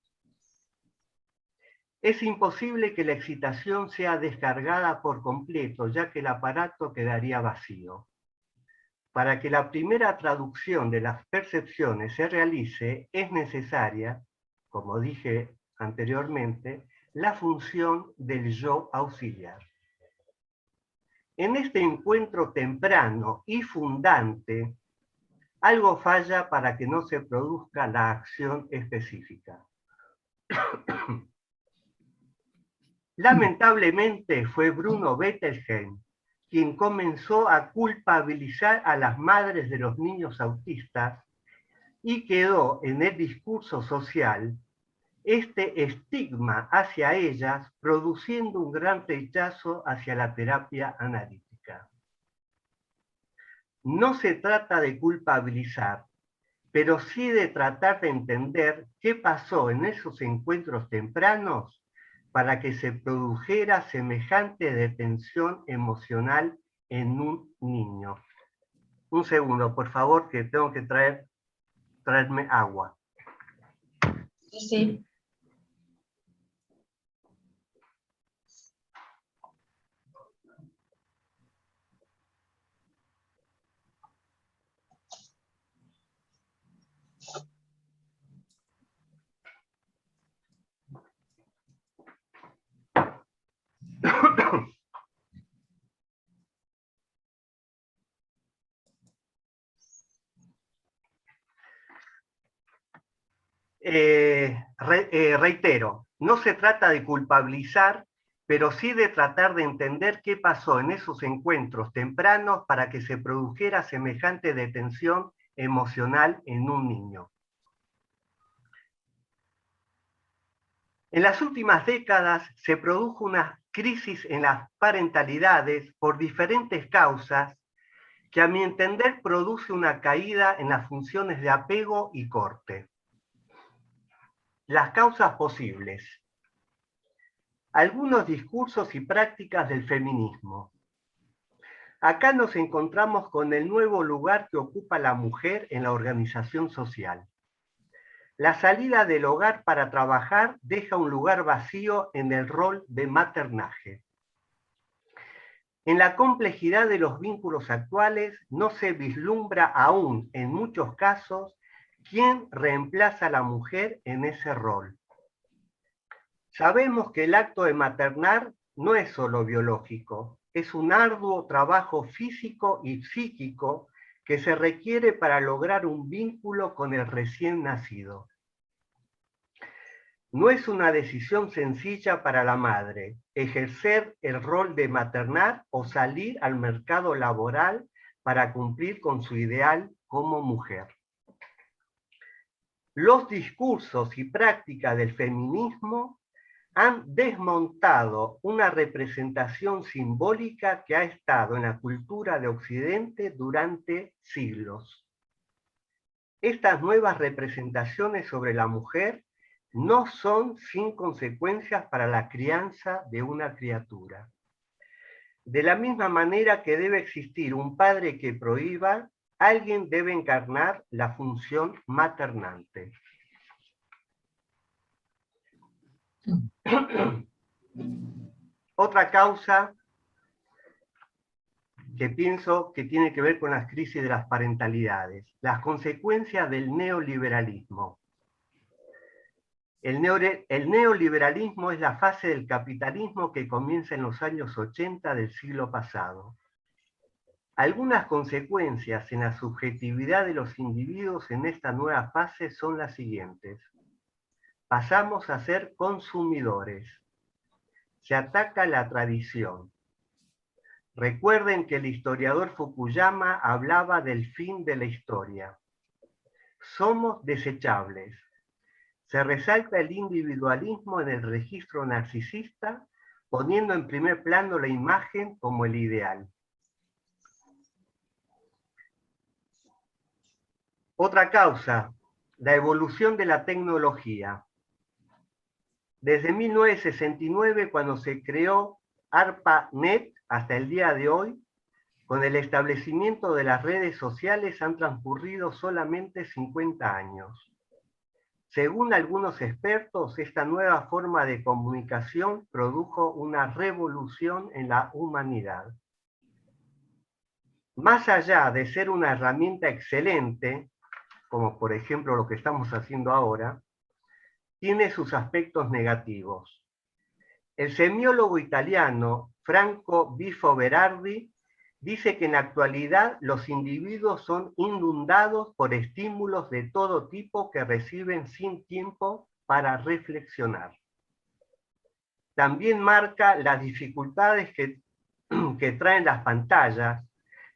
Es imposible que la excitación sea descargada por completo, ya que el aparato quedaría vacío. Para que la primera traducción de las percepciones se realice, es necesaria, como dije anteriormente, la función del yo auxiliar. En este encuentro temprano y fundante, algo falla para que no se produzca la acción específica. Lamentablemente fue Bruno Bettelheim quien comenzó a culpabilizar a las madres de los niños autistas y quedó en el discurso social este estigma hacia ellas, produciendo un gran rechazo hacia la terapia analítica. No se trata de culpabilizar, pero sí de tratar de entender qué pasó en esos encuentros tempranos para que se produjera semejante detención emocional en un niño. Un segundo, por favor, que tengo que traerme agua. Sí. Reitero, no se trata de culpabilizar, pero sí de tratar de entender qué pasó en esos encuentros tempranos para que se produjera semejante detención emocional en un niño. En las últimas décadas se produjo una crisis en las parentalidades por diferentes causas que a mi entender produce una caída en las funciones de apego y corte. Las causas posibles. Algunos discursos y prácticas del feminismo. Acá nos encontramos con el nuevo lugar que ocupa la mujer en la organización social. La salida del hogar para trabajar deja un lugar vacío en el rol de maternaje. En la complejidad de los vínculos actuales no se vislumbra aún, en muchos casos, quién reemplaza a la mujer en ese rol. Sabemos que el acto de maternar no es solo biológico, es un arduo trabajo físico y psíquico que se requiere para lograr un vínculo con el recién nacido. No es una decisión sencilla para la madre, ejercer el rol de maternar o salir al mercado laboral para cumplir con su ideal como mujer. Los discursos y prácticas del feminismo han desmontado una representación simbólica que ha estado en la cultura de Occidente durante siglos. Estas nuevas representaciones sobre la mujer no son sin consecuencias para la crianza de una criatura. De la misma manera que debe existir un padre que prohíba, alguien debe encarnar la función maternante. Otra causa que pienso que tiene que ver con las crisis de las parentalidades, las consecuencias del neoliberalismo. El neoliberalismo es la fase del capitalismo que comienza en los años 80 del siglo pasado. Algunas consecuencias en la subjetividad de los individuos en esta nueva fase son las siguientes. Pasamos a ser consumidores. Se ataca la tradición. Recuerden que el historiador Fukuyama hablaba del fin de la historia. Somos desechables. Se resalta el individualismo en el registro narcisista, poniendo en primer plano la imagen como el ideal. Otra causa, la evolución de la tecnología. Desde 1969, cuando se creó ARPANET, hasta el día de hoy, con el establecimiento de las redes sociales han transcurrido solamente 50 años. Según algunos expertos, esta nueva forma de comunicación produjo una revolución en la humanidad. Más allá de ser una herramienta excelente, como por ejemplo lo que estamos haciendo ahora, tiene sus aspectos negativos. El semiólogo italiano Franco Bifo Berardi dice que en la actualidad los individuos son inundados por estímulos de todo tipo que reciben sin tiempo para reflexionar. También marca las dificultades que traen las pantallas,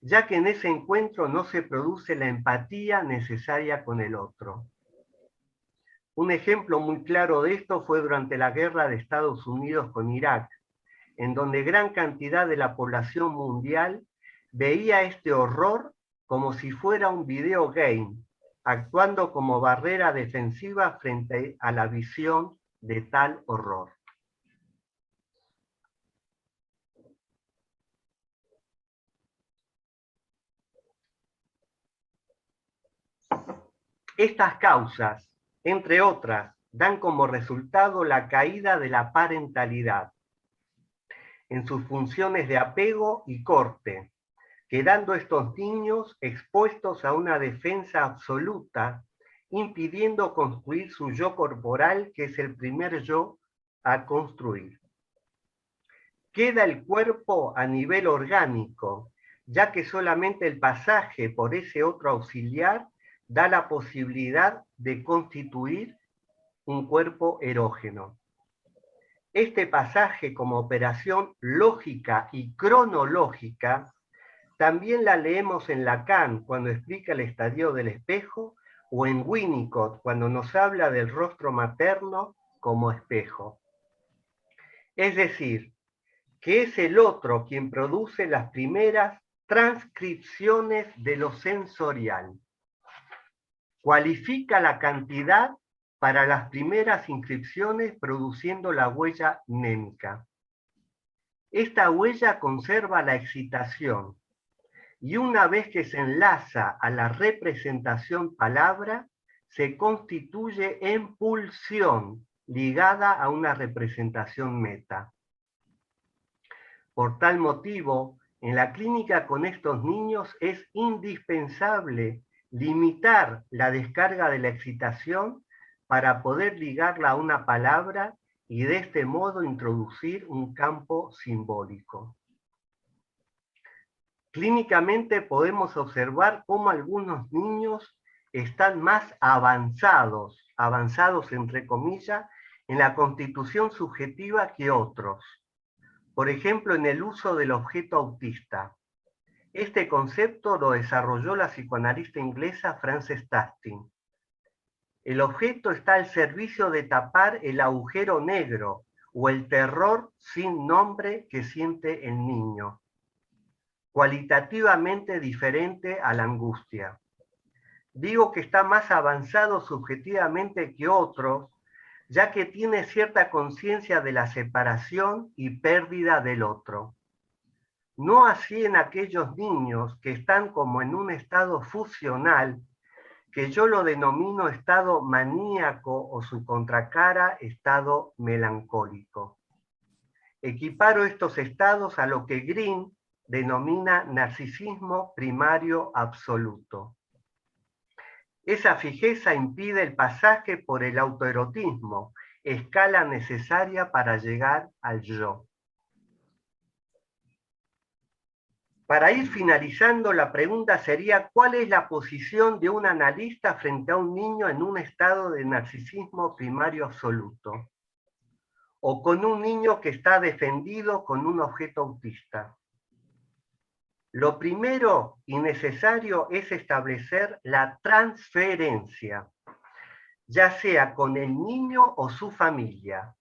ya que en ese encuentro no se produce la empatía necesaria con el otro. Un ejemplo muy claro de esto fue durante la guerra de Estados Unidos con Irak, en donde gran cantidad de la población mundial veía este horror como si fuera un video game, actuando como barrera defensiva frente a la visión de tal horror. Estas causas, entre otras, dan como resultado la caída de la parentalidad en sus funciones de apego y corte, quedando estos niños expuestos a una defensa absoluta, impidiendo construir su yo corporal, que es el primer yo a construir. Queda el cuerpo a nivel orgánico, ya que solamente el pasaje por ese otro auxiliar da la posibilidad de constituir un cuerpo erógeno. Este pasaje como operación lógica y cronológica también la leemos en Lacan cuando explica el estadio del espejo, o en Winnicott cuando nos habla del rostro materno como espejo. Es decir, que es el otro quien produce las primeras transcripciones de lo sensorial. Cualifica la cantidad para las primeras inscripciones produciendo la huella mnémica. Esta huella conserva la excitación y una vez que se enlaza a la representación palabra, se constituye en pulsión ligada a una representación meta. Por tal motivo, en la clínica con estos niños es indispensable limitar la descarga de la excitación para poder ligarla a una palabra y de este modo introducir un campo simbólico. Clínicamente podemos observar cómo algunos niños están más avanzados entre comillas, en la constitución subjetiva que otros. Por ejemplo, en el uso del objeto autista. Este concepto lo desarrolló la psicoanalista inglesa Frances Tustin. El objeto está al servicio de tapar el agujero negro o el terror sin nombre que siente el niño, cualitativamente diferente a la angustia. Digo que está más avanzado subjetivamente que otros, ya que tiene cierta conciencia de la separación y pérdida del otro. No así en aquellos niños que están como en un estado fusional, que yo lo denomino estado maníaco o su contracara, estado melancólico. Equiparo estos estados a lo que Green denomina narcisismo primario absoluto. Esa fijeza impide el pasaje por el autoerotismo, escala necesaria para llegar al yo. Para ir finalizando, la pregunta sería: ¿cuál es la posición de un analista frente a un niño en un estado de narcisismo primario absoluto? O con un niño que está defendido con un objeto autista. Lo primero y necesario es establecer la transferencia, ya sea con el niño o su familia.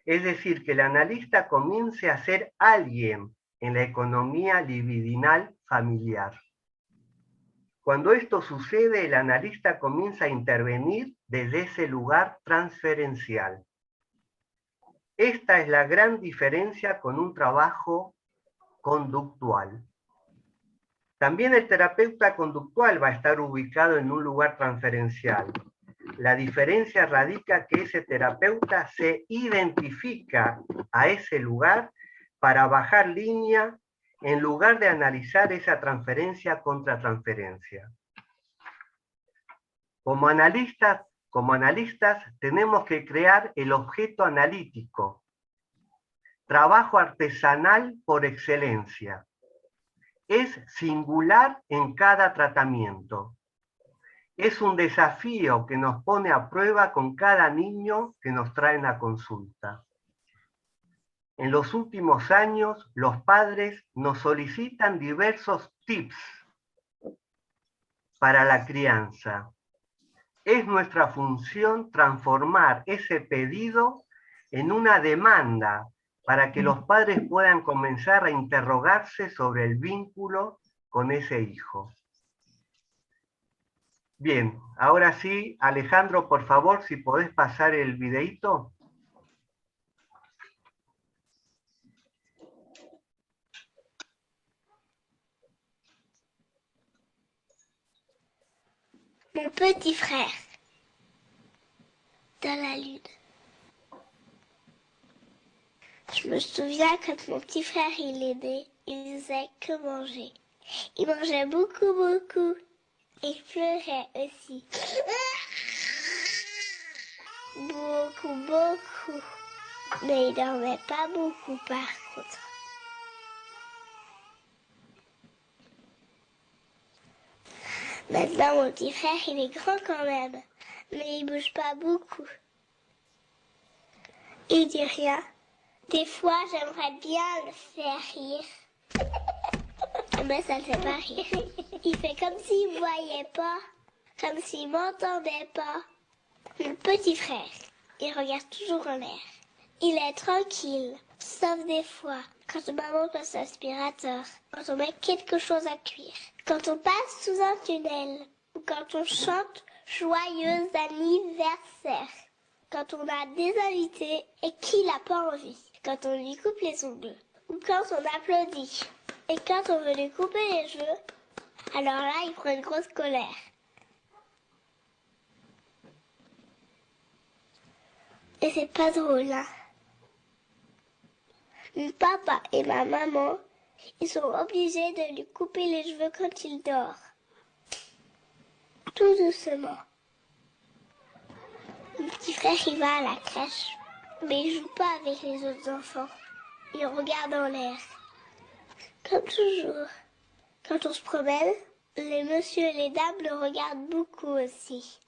Es decir, que el analista comience a ser alguien en la economía libidinal familiar. Cuando esto sucede, el analista comienza a intervenir desde ese lugar transferencial. Esta es la gran diferencia con un trabajo conductual. También el terapeuta conductual va a estar ubicado en un lugar transferencial. La diferencia radica que ese terapeuta se identifica a ese lugar para bajar línea en lugar de analizar esa transferencia contra transferencia. Como analistas tenemos que crear el objeto analítico, trabajo artesanal por excelencia. Es singular en cada tratamiento. Es un desafío que nos pone a prueba con cada niño que nos traen a consulta. En los últimos años, los padres nos solicitan diversos tips para la crianza. Es nuestra función transformar ese pedido en una demanda para que los padres puedan comenzar a interrogarse sobre el vínculo con ese hijo. Bien, ahora sí, Alejandro, por favor, si podés pasar el videíto. Mon petit frère, dans la lune. Je me souviens quand mon petit frère il est né, il faisait que manger. Il mangeait beaucoup, beaucoup. Il pleurait aussi. Beaucoup, beaucoup. Mais il dormait pas beaucoup par contre. Maintenant, mon petit frère, il est grand quand même, mais il bouge pas beaucoup. Il dit rien. Des fois, j'aimerais bien le faire rire. Mais ça ne fait pas rire. Il fait comme s'il ne voyait pas, comme s'il ne m'entendait pas. Mon petit frère, il regarde toujours en l'air. Il est tranquille, sauf des fois, quand maman passe l'aspirateur, quand on met quelque chose à cuire, quand on passe sous un tunnel, ou quand on chante joyeux anniversaire, quand on a des invités et qu'il n'a pas envie, quand on lui coupe les ongles, ou quand on applaudit, et quand on veut lui couper les cheveux, alors là il prend une grosse colère. Et c'est pas drôle, hein. Mon papa et ma maman, ils sont obligés de lui couper les cheveux quand il dort. Tout doucement. Mon petit frère, il va à la crèche, mais il joue pas avec les autres enfants. Il regarde en l'air. Comme toujours. Quand on se promène, les messieurs et les dames le regardent beaucoup aussi.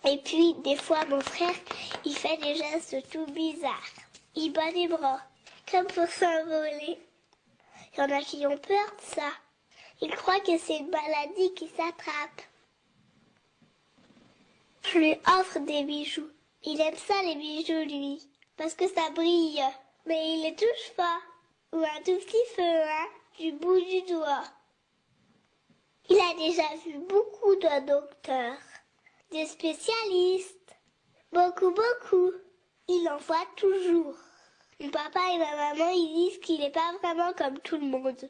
Et puis, des fois, mon frère, il fait des gestes tout bizarres. Il bat les bras, comme pour s'envoler. Il y en a qui ont peur de ça. Ils croient que c'est une maladie qui s'attrape. Je lui offre des bijoux. Il aime ça, les bijoux, lui, parce que ça brille. Mais il les touche pas. Ou un tout petit feu, hein, du bout du doigt. Il a déjà vu beaucoup de docteurs, des spécialistes. Beaucoup. Il en voit toujours. Mon papa et ma maman, ils disent qu'il n'est pas vraiment comme tout le monde.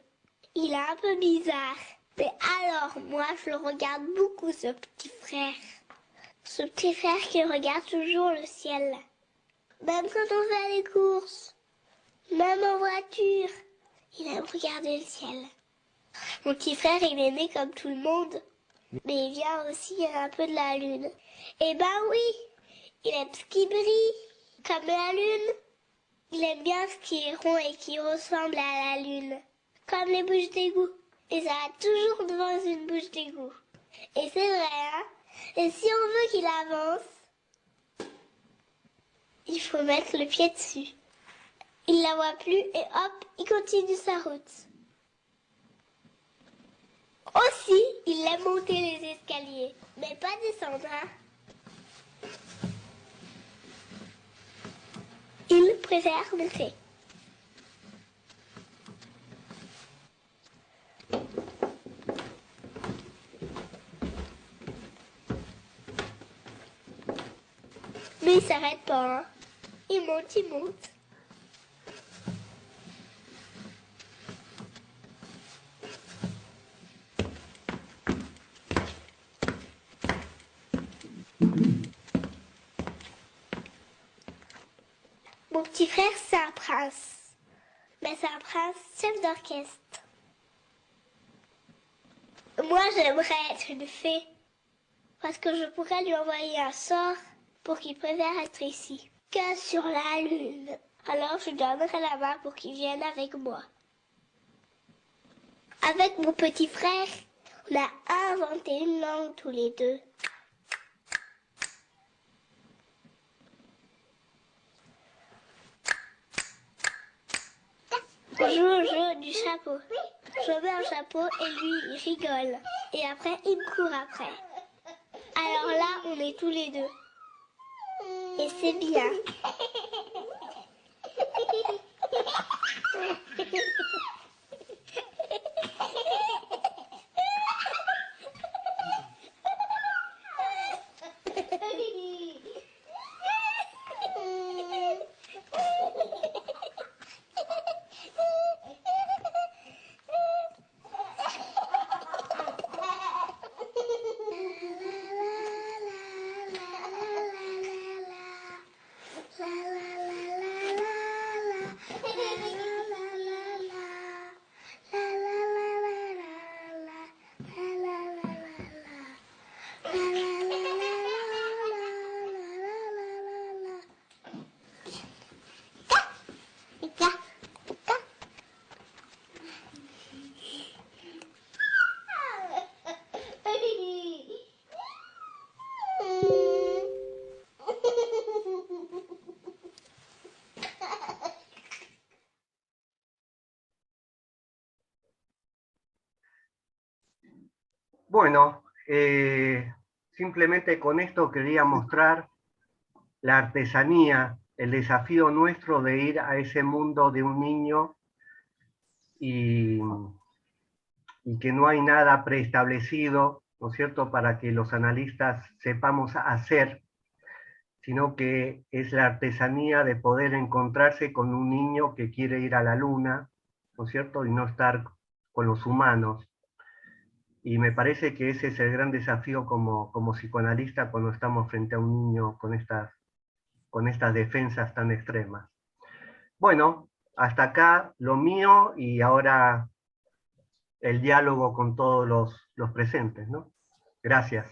Il est un peu bizarre. Mais alors, moi, je le regarde beaucoup, ce petit frère. Ce petit frère qui regarde toujours le ciel. Même quand on fait les courses. Même en voiture. Il aime regarder le ciel. Mon petit frère, il est né comme tout le monde. Mais il vient aussi un peu de la lune. Eh ben oui, il aime ce qui brille, comme la lune. Il aime bien ce qui est rond et qui ressemble à la lune, comme les bouches d'égout. Et ça va toujours devant une bouche d'égout. Et c'est vrai, hein? Et si on veut qu'il avance, il faut mettre le pied dessus. Il la voit plus et hop, il continue sa route. Aussi, il aime monter les escaliers, mais pas descendre, hein? Il préfère monter. Mais il s'arrête pas, hein? Il monte. Mon petit frère, c'est un prince. Mais c'est un prince chef d'orchestre. Moi, j'aimerais être une fée. Parce que je pourrais lui envoyer un sort pour qu'il préfère être ici que sur la lune. Alors, je lui donnerai la main pour qu'il vienne avec moi. Avec mon petit frère, on a inventé une langue tous les deux. On joue au jeu du chapeau. Je mets un chapeau et lui, il rigole. Et après, il me court après. Alors là, on est tous les deux. Et c'est bien. Bueno, simplemente con esto quería mostrar la artesanía, el desafío nuestro de ir a ese mundo de un niño y que no hay nada preestablecido, ¿no es cierto?, para que los analistas sepamos hacer, sino que es la artesanía de poder encontrarse con un niño que quiere ir a la luna, ¿no es cierto?, y no estar con los humanos. Y me parece que ese es el gran desafío como psicoanalista cuando estamos frente a un niño con estas defensas tan extremas. Bueno, hasta acá lo mío y ahora el diálogo con todos los presentes, ¿no? Gracias.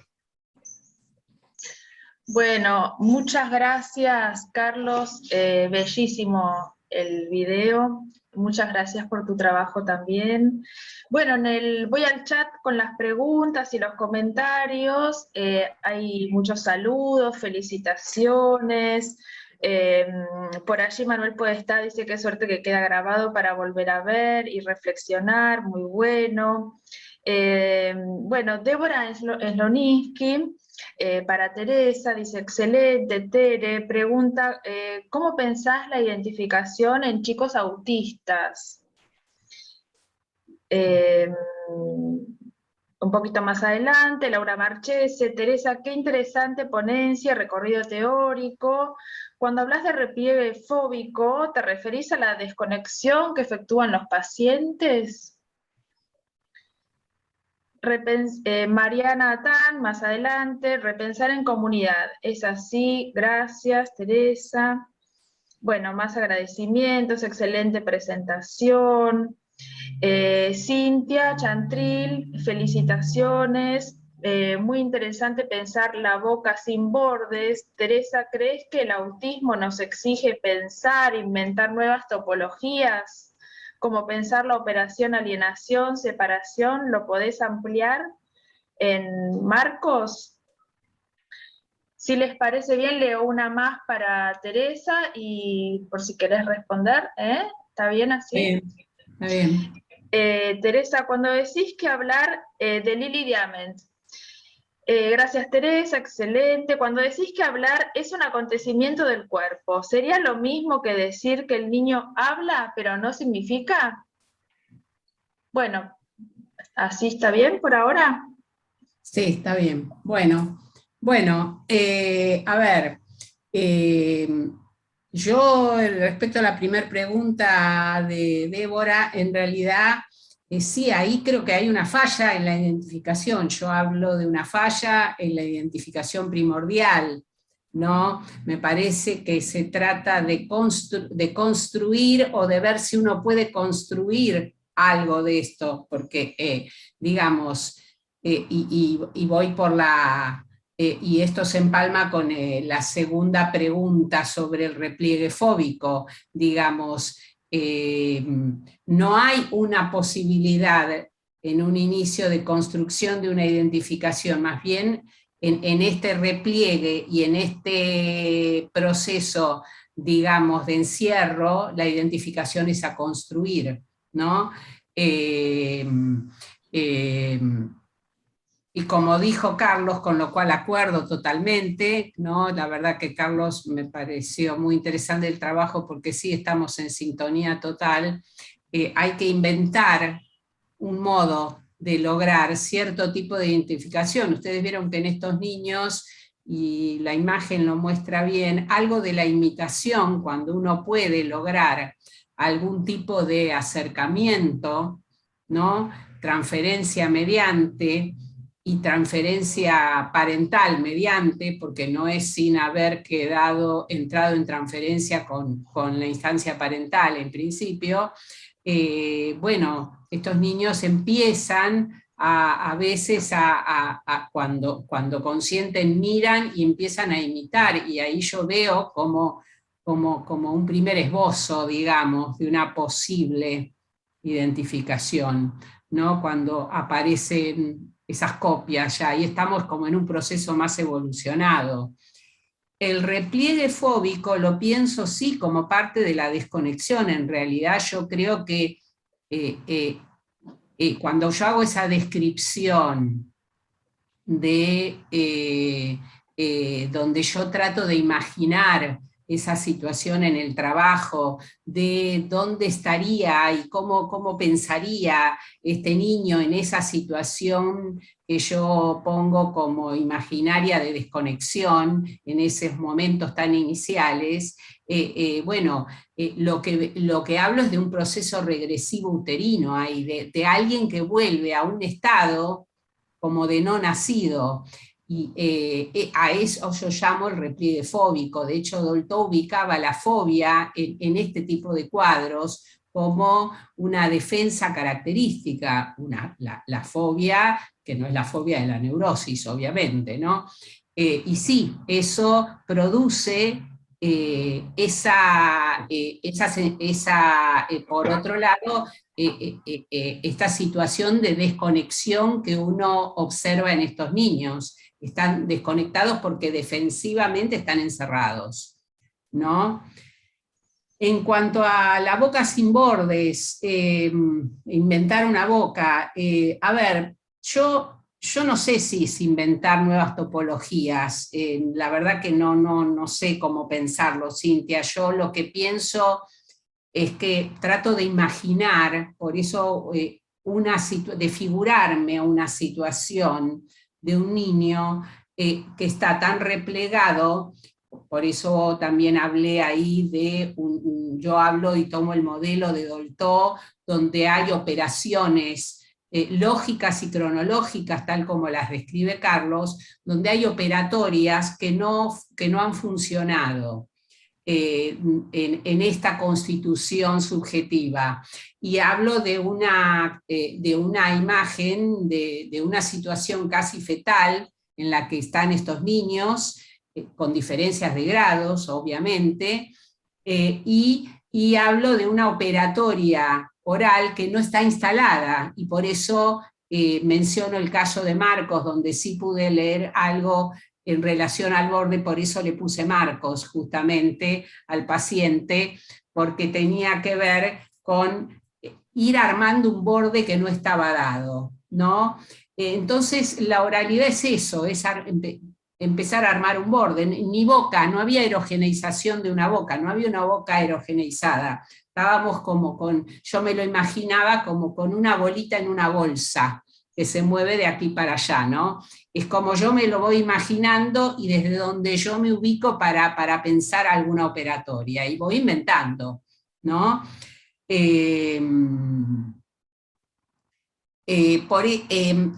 Bueno, muchas gracias, Carlos. Bellísimo el video. Muchas gracias por tu trabajo también. Bueno, voy al chat con las preguntas y los comentarios. Hay muchos saludos, felicitaciones. Por allí Manuel Podestá dice qué suerte que queda grabado para volver a ver y reflexionar. Muy bueno. Bueno, Débora Sloninsky, para Teresa, dice, excelente, Tere, pregunta, ¿cómo pensás la identificación en chicos autistas? Un poquito más adelante, Laura Marchese, Teresa, qué interesante ponencia, recorrido teórico. Cuando hablas de repliegue fóbico, ¿te referís a la desconexión que efectúan los pacientes? Mariana Tan, más adelante, repensar en comunidad. Es así, gracias, Teresa. Bueno, más agradecimientos, excelente presentación. Cintia Chantril, felicitaciones. Muy interesante pensar la boca sin bordes. Teresa, ¿crees que el autismo nos exige pensar, inventar nuevas topologías? Como pensar la operación alienación, separación, ¿lo podés ampliar en Marcos? Si les parece bien, leo una más para Teresa y por si querés responder, ¿eh? ¿Está bien así? Está bien. Teresa, cuando decís que hablar de Lili Diamant, gracias Teresa, excelente. Cuando decís que hablar es un acontecimiento del cuerpo, ¿sería lo mismo que decir que el niño habla pero no significa? Bueno, ¿así está bien por ahora? Sí, está bien. Bueno, a ver, yo respecto a la primera pregunta de Débora, en realidad sí, ahí creo que hay una falla en la identificación. Yo hablo de una falla en la identificación primordial, ¿no? Me parece que se trata de construir o de ver si uno puede construir algo de esto, porque, digamos, y voy por y esto se empalma con la segunda pregunta sobre el repliegue fóbico, digamos, no hay una posibilidad en un inicio de construcción de una identificación, más bien en este repliegue y en este proceso, digamos, de encierro, la identificación es a construir, ¿no? Y como dijo Carlos, con lo cual acuerdo totalmente, ¿no? La verdad que Carlos me pareció muy interesante el trabajo porque sí estamos en sintonía total. Hay que inventar un modo de lograr cierto tipo de identificación. Ustedes vieron que en estos niños, y la imagen lo muestra bien, algo de la imitación, cuando uno puede lograr algún tipo de acercamiento, ¿no? Transferencia mediante y transferencia parental mediante, porque no es sin haber entrado en transferencia con la instancia parental en principio. Bueno, estos niños empiezan a veces cuando consienten miran y empiezan a imitar, y ahí yo veo como un primer esbozo, digamos, de una posible identificación, ¿no? Cuando aparecen esas copias ya, y estamos como en un proceso más evolucionado. El repliegue fóbico lo pienso sí como parte de la desconexión. En realidad yo creo que cuando yo hago esa descripción de donde yo trato de imaginar esa situación en el trabajo, de dónde estaría y cómo pensaría este niño en esa situación que yo pongo como imaginaria de desconexión en esos momentos tan iniciales. Lo que hablo es de un proceso regresivo uterino, ahí, de alguien que vuelve a un estado como de no nacido. Y a eso yo llamo el repliegue fóbico. De hecho, Dolto ubicaba la fobia en este tipo de cuadros como una defensa característica, la fobia, que no es la fobia de la neurosis, obviamente, ¿no? Y sí, eso produce por otro lado, esta situación de desconexión que uno observa en estos niños. Están desconectados porque defensivamente están encerrados, ¿no? En cuanto a la boca sin bordes, inventar una boca, a ver, yo no sé si es inventar nuevas topologías, la verdad que no sé cómo pensarlo, Cintia. Yo lo que pienso es que trato de imaginar, por eso de figurarme una situación de un niño que está tan replegado. Por eso también hablé ahí yo hablo y tomo el modelo de Dolto, donde hay operaciones lógicas y cronológicas, tal como las describe Carlos, donde hay operatorias que no han funcionado en esta constitución subjetiva. Y hablo de una imagen, de una situación casi fetal en la que están estos niños, con diferencias de grados, obviamente, y hablo de una operatoria oral que no está instalada, y por eso menciono el caso de Marcos, donde sí pude leer algo en relación al borde, por eso le puse Marcos justamente al paciente, porque tenía que ver con ir armando un borde que no estaba dado, ¿no? Entonces la oralidad es eso, es empezar a armar un borde. En mi boca no había erogeneización de una boca, no había una boca erogeneizada. Estábamos yo me lo imaginaba como con una bolita en una bolsa que se mueve de aquí para allá, ¿no? Es como yo me lo voy imaginando y desde donde yo me ubico para pensar alguna operatoria, y voy inventando, ¿no?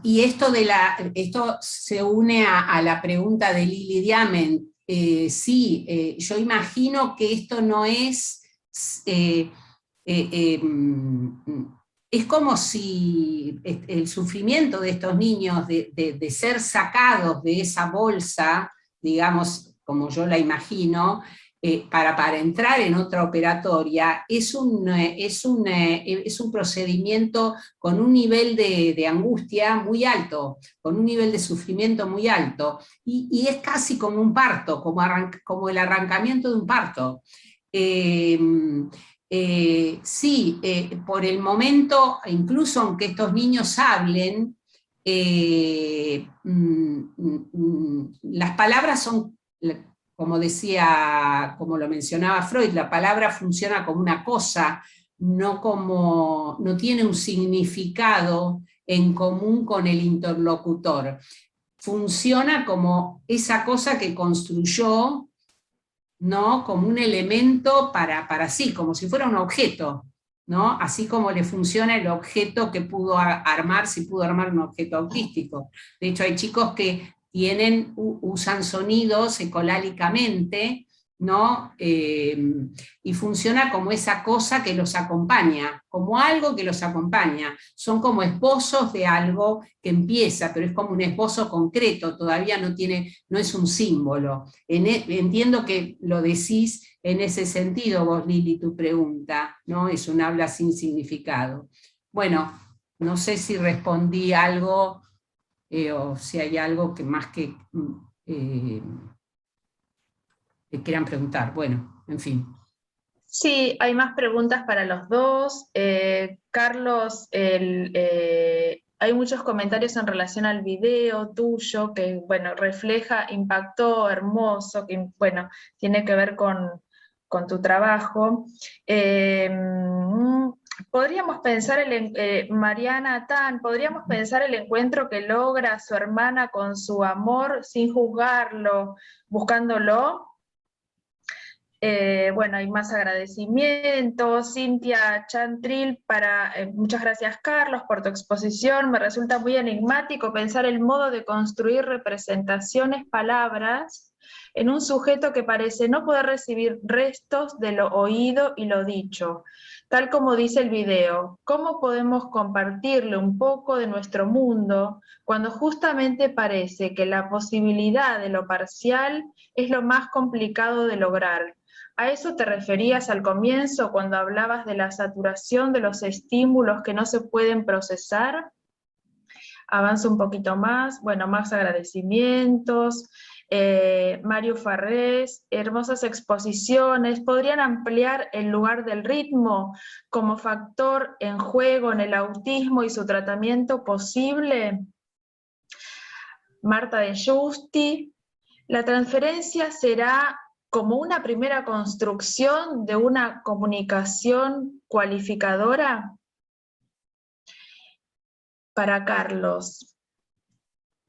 Y esto se une a la pregunta de Lili Diamant. Sí, yo imagino que esto no es... es como si el sufrimiento de estos niños de ser sacados de esa bolsa, digamos, como yo la imagino, para entrar en otra operatoria, es un procedimiento con un nivel de angustia muy alto, con un nivel de sufrimiento muy alto, y es casi como un parto, como el arrancamiento de un parto. Sí, por el momento, incluso aunque estos niños hablen, las palabras son, como lo mencionaba Freud, la palabra funciona como una cosa, no tiene un significado en común con el interlocutor. Funciona como esa cosa que construyó, ¿no? Como un elemento para sí, como si fuera un objeto, ¿no? Así como le funciona el objeto que pudo armar, si pudo armar un objeto autístico. De hecho, hay chicos que usan sonidos ecolálicamente, ¿no? Y funciona como esa cosa que los acompaña, como algo que los acompaña. Son como esbozos de algo que empieza, pero es como un esbozo concreto, todavía no es un símbolo. Entiendo que lo decís en ese sentido vos, Lili, tu pregunta, ¿no? Es un habla sin significado. Bueno, no sé si respondí algo o si hay algo que más que quieran preguntar. Bueno, en fin. Sí, hay más preguntas para los dos. Carlos, hay muchos comentarios en relación al video tuyo que, bueno, refleja, impactó, hermoso, que, bueno, tiene que ver con tu trabajo. Podríamos pensar, Mariana Tan, podríamos pensar el encuentro que logra su hermana con su amor sin juzgarlo, buscándolo. Bueno, hay más agradecimientos. Cintia Chantril, muchas gracias Carlos por tu exposición. Me resulta muy enigmático pensar el modo de construir representaciones, palabras, en un sujeto que parece no poder recibir restos de lo oído y lo dicho. Tal como dice el video, ¿cómo podemos compartirle un poco de nuestro mundo cuando justamente parece que la posibilidad de lo parcial es lo más complicado de lograr? ¿A eso te referías al comienzo cuando hablabas de la saturación de los estímulos que no se pueden procesar? Avanzo un poquito más, bueno, más agradecimientos. Mario Farrés, hermosas exposiciones. ¿Podrían ampliar el lugar del ritmo como factor en juego en el autismo y su tratamiento posible? Marta de Justi, la transferencia será como una primera construcción de una comunicación cualificadora. Para Carlos,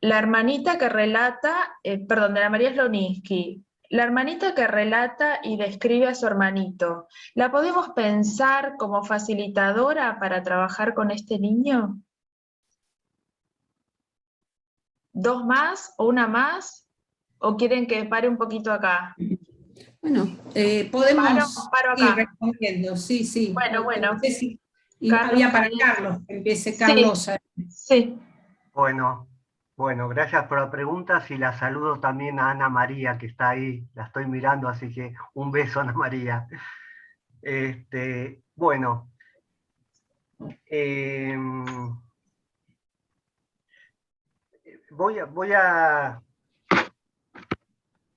la hermanita que relata, de la María Sloninsky, la hermanita que relata y describe a su hermanito, ¿la podemos pensar como facilitadora para trabajar con este niño? ¿Dos más o una más? ¿O quieren que pare un poquito acá? Bueno, podemos paro ir acá. respondiendo, sí, sí. Bueno. No sé si Carlos, había para Carlos, que empiece Carlos. Sí. Bueno, gracias por la pregunta. Y la saludo también a Ana María, que está ahí, la estoy mirando, así que un beso, Ana María. Bueno,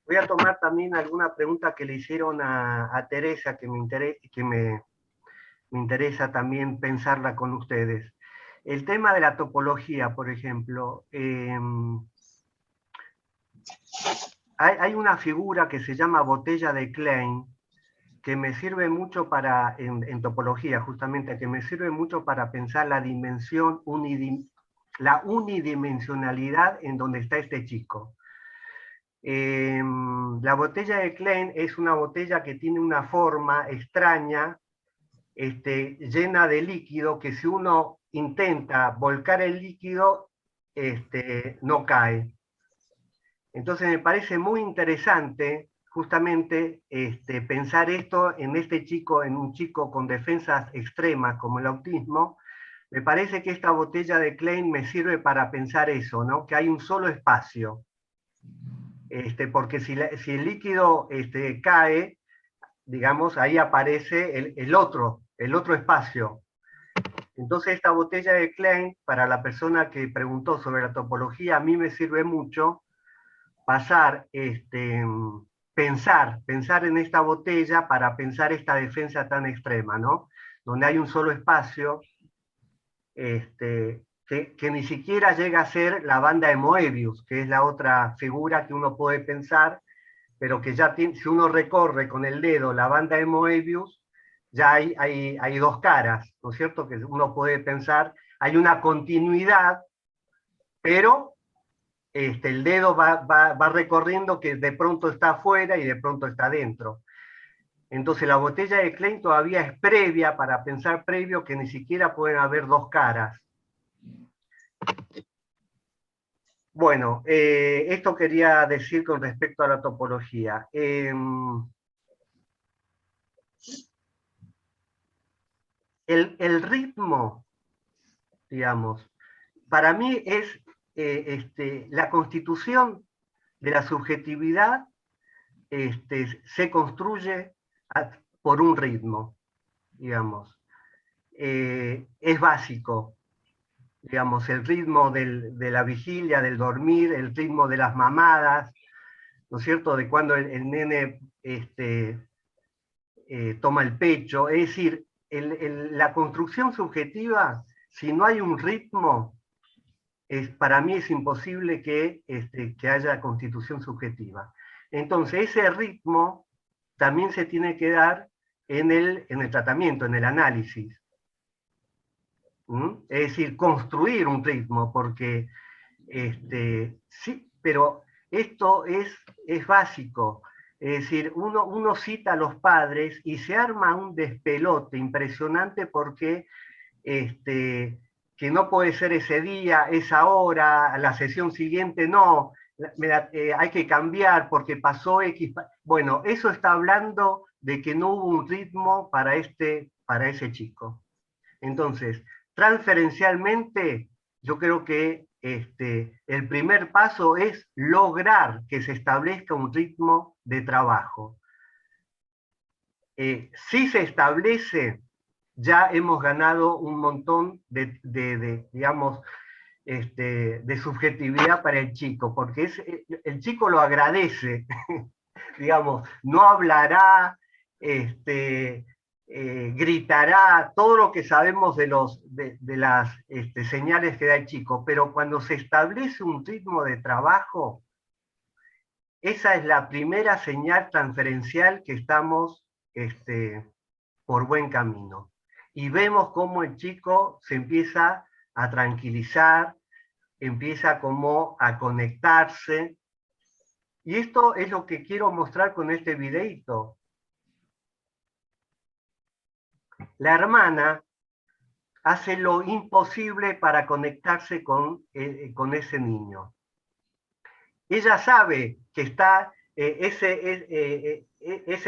voy a tomar también alguna pregunta que le hicieron a Teresa, que me interesa también pensarla con ustedes. El tema de la topología, por ejemplo, hay una figura que se llama botella de Klein, que me sirve mucho en topología, justamente, que me sirve mucho para pensar la dimensión, la unidimensionalidad en donde está este chico. La botella de Klein es una botella que tiene una forma extraña, llena de líquido, que si uno intenta volcar el líquido, no cae. Entonces me parece muy interesante justamente pensar esto en este chico, en un chico con defensas extremas como el autismo. Me parece que esta botella de Klein me sirve para pensar eso, ¿no? Que hay un solo espacio. Porque si el líquido cae, digamos, ahí aparece el otro espacio. Entonces esta botella de Klein, para la persona que preguntó sobre la topología, a mí me sirve mucho pensar en esta botella para pensar esta defensa tan extrema, ¿no? Donde hay un solo espacio, que ni siquiera llega a ser la banda de Moebius, que es la otra figura que uno puede pensar, pero que ya si uno recorre con el dedo la banda de Moebius, ya hay dos caras, ¿no es cierto? Que uno puede pensar, hay una continuidad, pero el dedo va recorriendo que de pronto está afuera y de pronto está adentro. Entonces la botella de Klein todavía es previa, para pensar previo, que ni siquiera pueden haber dos caras. Bueno, esto quería decir con respecto a la topología. El ritmo, digamos, para mí es la constitución de la subjetividad, se construye por un ritmo, digamos. Es básico, digamos, el ritmo de la vigilia, del dormir, el ritmo de las mamadas, ¿no es cierto?, de cuando el nene toma el pecho. Es decir, la construcción subjetiva, si no hay un ritmo, para mí es imposible que haya constitución subjetiva. Entonces, ese ritmo también se tiene que dar en el tratamiento, en el análisis. Es decir, construir un ritmo, porque sí, pero esto es básico. Es decir, uno cita a los padres y se arma un despelote impresionante porque que no puede ser ese día, esa hora, la sesión siguiente no, hay que cambiar porque pasó X. Bueno, eso está hablando de que no hubo un ritmo para ese chico. Entonces, transferencialmente, yo creo que el primer paso es lograr que se establezca un ritmo de trabajo. Si se establece, ya hemos ganado un montón digamos, de subjetividad para el chico, porque el chico lo agradece, digamos, no hablará, gritará, todo lo que sabemos de las señales que da el chico, pero cuando se establece un ritmo de trabajo, esa es la primera señal transferencial que estamos por buen camino. Y vemos cómo el chico se empieza a tranquilizar, empieza como a conectarse. Y esto es lo que quiero mostrar con este videito. La hermana hace lo imposible para conectarse con ese niño. Ella sabe que está ese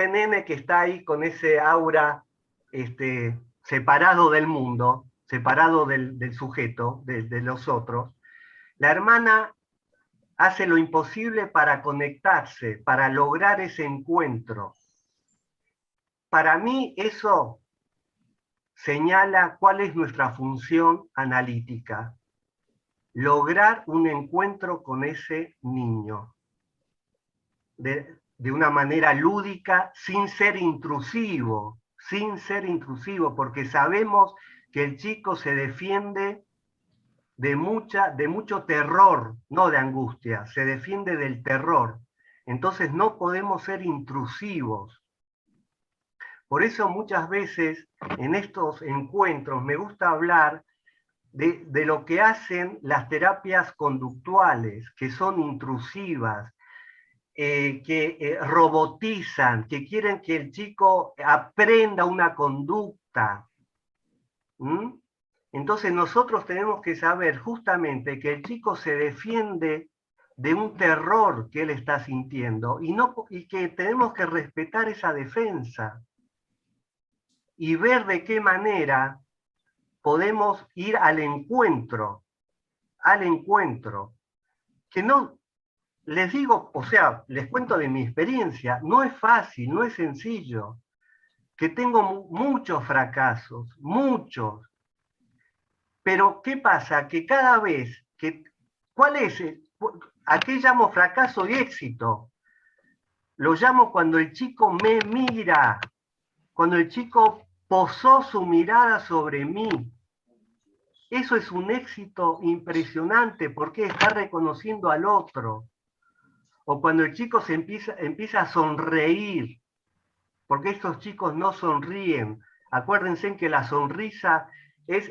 nene que está ahí con ese aura separado del mundo, separado del sujeto, de los otros. La hermana hace lo imposible para conectarse, para lograr ese encuentro. Para mí eso señala cuál es nuestra función analítica. Lograr un encuentro con ese niño. De una manera lúdica, sin ser intrusivo, porque sabemos que el chico se defiende de mucho terror, no de angustia, se defiende del terror. Entonces no podemos ser intrusivos. Por eso muchas veces en estos encuentros me gusta hablar de lo que hacen las terapias conductuales, que son intrusivas, que robotizan, que quieren que el chico aprenda una conducta. Entonces nosotros tenemos que saber justamente que el chico se defiende de un terror que él está sintiendo y que tenemos que respetar esa defensa y ver de qué manera podemos ir al encuentro, que no, les digo, o sea, les cuento de mi experiencia, no es fácil, no es sencillo, que tengo muchos fracasos, muchos, pero ¿qué pasa? Que cada vez, ¿cuál es? ¿A qué llamo fracaso y éxito? Lo llamo cuando el chico me mira, cuando el chico posó su mirada sobre mí. Eso es un éxito impresionante porque está reconociendo al otro. O cuando el chico empieza a sonreír, porque estos chicos no sonríen. Acuérdense que la sonrisa es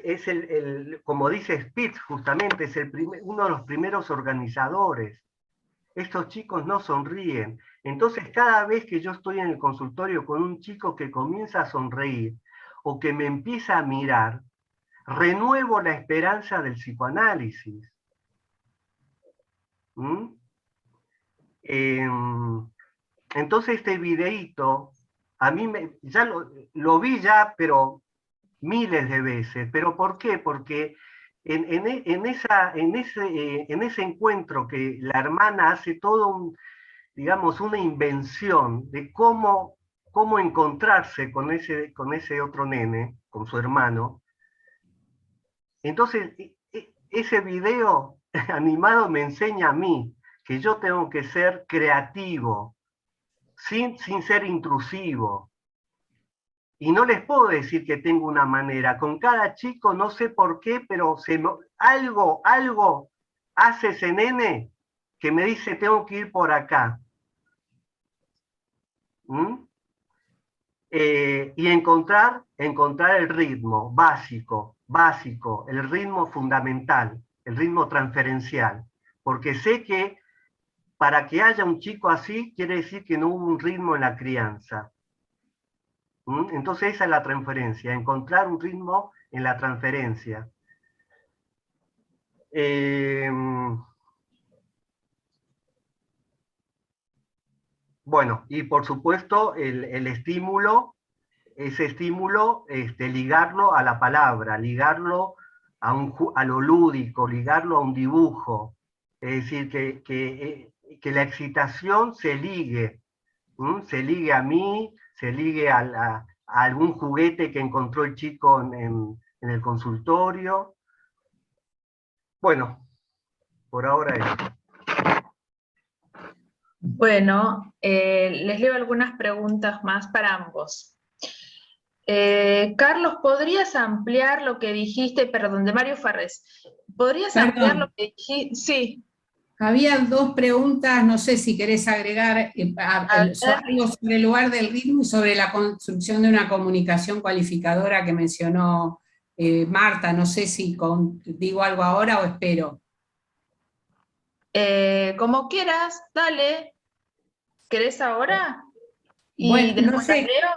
como dice Spitz justamente, es uno de los primeros organizadores. Estos chicos no sonríen. Entonces cada vez que yo estoy en el consultorio con un chico que comienza a sonreír o que me empieza a mirar, renuevo la esperanza del psicoanálisis. Entonces este videíto, a mí ya lo vi ya, pero miles de veces. ¿Pero por qué? Porque en ese encuentro que la hermana hace todo digamos, una invención de cómo encontrarse con ese otro nene, con su hermano. Entonces, ese video animado me enseña a mí que yo tengo que ser creativo, sin ser intrusivo. Y no les puedo decir que tengo una manera. Con cada chico, no sé por qué, pero algo hace ese nene que me dice tengo que ir por acá? Y encontrar el ritmo básico, el ritmo fundamental, el ritmo transferencial. Porque sé que para que haya un chico así, quiere decir que no hubo un ritmo en la crianza. Entonces esa es la transferencia, encontrar un ritmo en la transferencia. Bueno, y por supuesto el estímulo, ese estímulo, ligarlo a la palabra, ligarlo a lo lúdico, ligarlo a un dibujo. Es decir, que la excitación se ligue a mí, se ligue a algún juguete que encontró el chico en el consultorio. Bueno, por ahora eso. Bueno, les leo algunas preguntas más para ambos. Carlos, ¿podrías ampliar lo que dijiste? Perdón, de Mario Farrés. ¿Podrías ampliar lo que dijiste? Sí. Había dos preguntas, no sé si querés agregar algo sobre el lugar del ritmo y sobre la construcción de una comunicación cualificadora que mencionó Marta. No sé si digo algo ahora o espero. Como quieras, dale. ¿Querés ahora? Y bueno, no sé. Leo.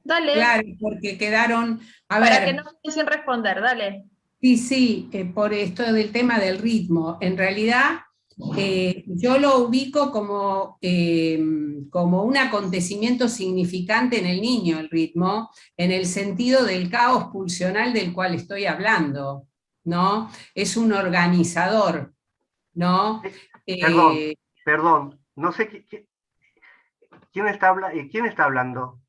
Dale. Claro, porque quedaron... Para que no me sin responder, dale. Sí, por esto del tema del ritmo. En realidad, yo lo ubico como un acontecimiento significante en el niño, el ritmo, en el sentido del caos pulsional del cual estoy hablando, ¿no? Es un organizador, ¿no? Perdón, no sé ¿quién está hablando?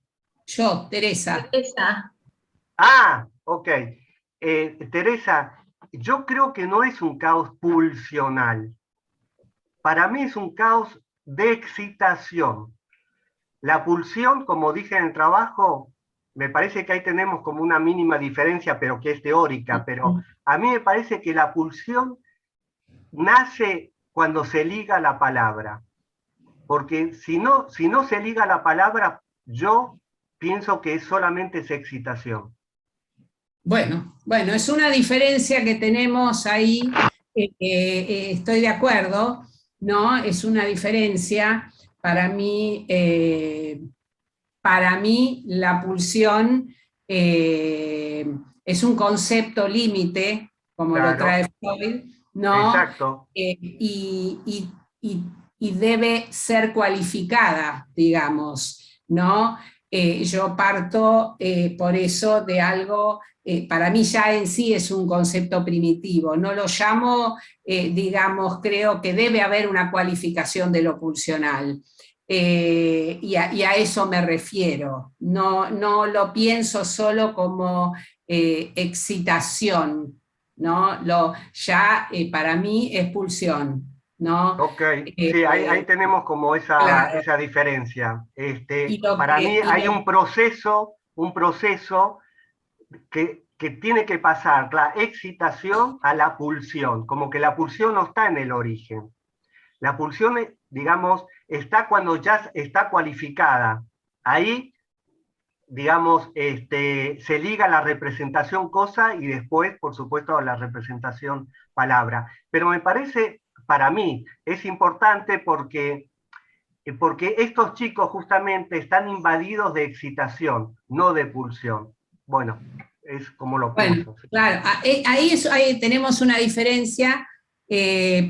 Yo, Teresa. Teresa. Ah, ok. Teresa, yo creo que no es un caos pulsional. Para mí es un caos de excitación. La pulsión, como dije en el trabajo, me parece que ahí tenemos como una mínima diferencia, pero que es teórica, pero a mí me parece que la pulsión nace cuando se liga la palabra. Porque si no se liga la palabra, yo pienso que solamente es excitación. Bueno, es una diferencia que tenemos ahí, estoy de acuerdo, ¿no? Es una diferencia, para mí la pulsión es un concepto límite, como lo trae Freud, ¿no? Exacto. Y debe ser cualificada, digamos, ¿no? Yo parto por eso de algo, para mí ya en sí es un concepto primitivo, no lo llamo, digamos, creo que debe haber una cualificación de lo pulsional. Y a eso me refiero, no lo pienso solo como excitación, ¿no? Para mí es pulsión, ¿no? Ok, sí, ahí tenemos como esa diferencia. Para mí hay un proceso que tiene que pasar la excitación a la pulsión, como que la pulsión no está en el origen. La pulsión, digamos, está cuando ya está cualificada. Ahí, digamos, se liga la representación cosa y después, por supuesto, la representación palabra. Pero me parece, para mí, es importante porque estos chicos justamente están invadidos de excitación, no de pulsión. Bueno, es como lo pienso. Bueno, claro, ahí tenemos una diferencia.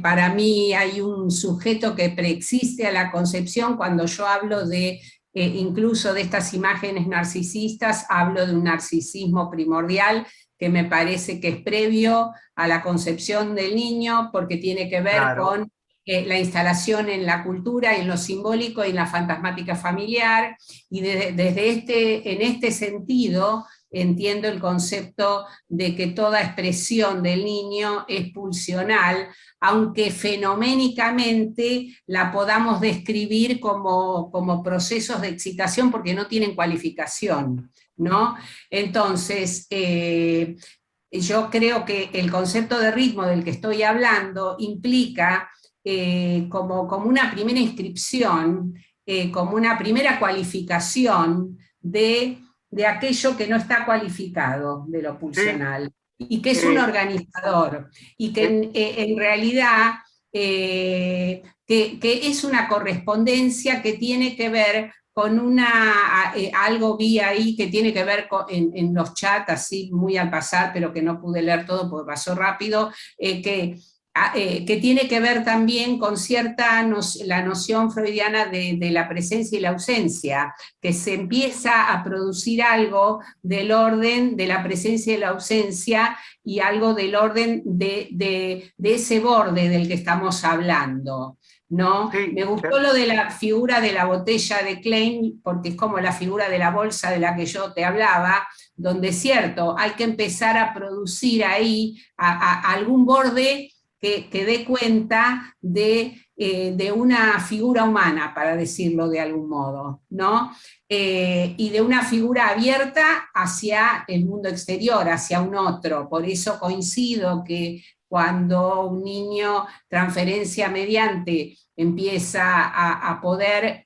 Para mí hay un sujeto que preexiste a la concepción. Cuando yo hablo de incluso de estas imágenes narcisistas, hablo de un narcisismo primordial que me parece que es previo a la concepción del niño, porque tiene que ver con la instalación en la cultura, en lo simbólico y en la fantasmática familiar, y en este sentido entiendo el concepto de que toda expresión del niño es pulsional, aunque fenoménicamente la podamos describir como procesos de excitación porque no tienen cualificación, ¿no? Entonces, yo creo que el concepto de ritmo del que estoy hablando implica como una primera inscripción, como una primera cualificación de aquello que no está cualificado de lo pulsional, y que es un organizador, y que en realidad que es una correspondencia que tiene que ver con algo vi ahí que tiene que ver en los chats, así muy al pasar, pero que no pude leer todo porque pasó rápido, que tiene que ver también con la noción freudiana de la presencia y la ausencia, que se empieza a producir algo del orden de la presencia y la ausencia, y algo del orden de ese borde del que estamos hablando, ¿no? Sí, Me gustó lo de la figura de la botella de Klein, porque es como la figura de la bolsa de la que yo te hablaba, donde es cierto, hay que empezar a producir ahí algún borde que dé cuenta de una figura humana, para decirlo de algún modo, ¿no? Y de una figura abierta hacia el mundo exterior, hacia un otro. Por eso coincido que cuando un niño, transferencia mediante, empieza a poder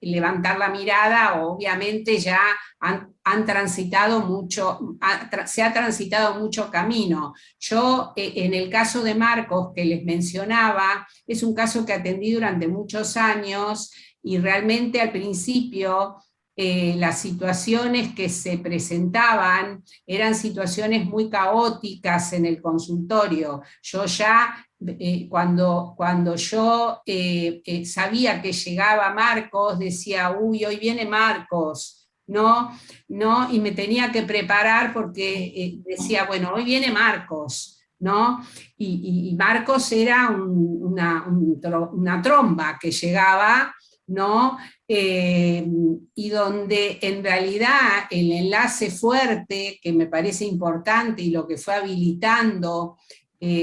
levantar la mirada, obviamente ya han transitado mucho, se ha transitado mucho camino. Yo, en el caso de Marcos, que les mencionaba, es un caso que atendí durante muchos años, y realmente al principio las situaciones que se presentaban eran situaciones muy caóticas en el consultorio. Yo ya, cuando yo sabía que llegaba Marcos, decía, uy, hoy viene Marcos, ¿no? Y me tenía que preparar porque decía, bueno, hoy viene Marcos, ¿no? Y Marcos era una tromba que llegaba, ¿no? Y donde en realidad el enlace fuerte, que me parece importante, y lo que fue habilitando,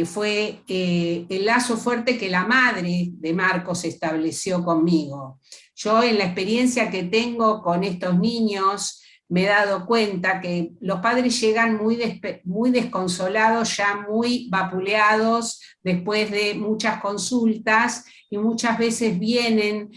fue el lazo fuerte que la madre de Marcos estableció conmigo. Yo, en la experiencia que tengo con estos niños, me he dado cuenta que los padres llegan muy desconsolados, ya muy vapuleados, después de muchas consultas, y muchas veces vienen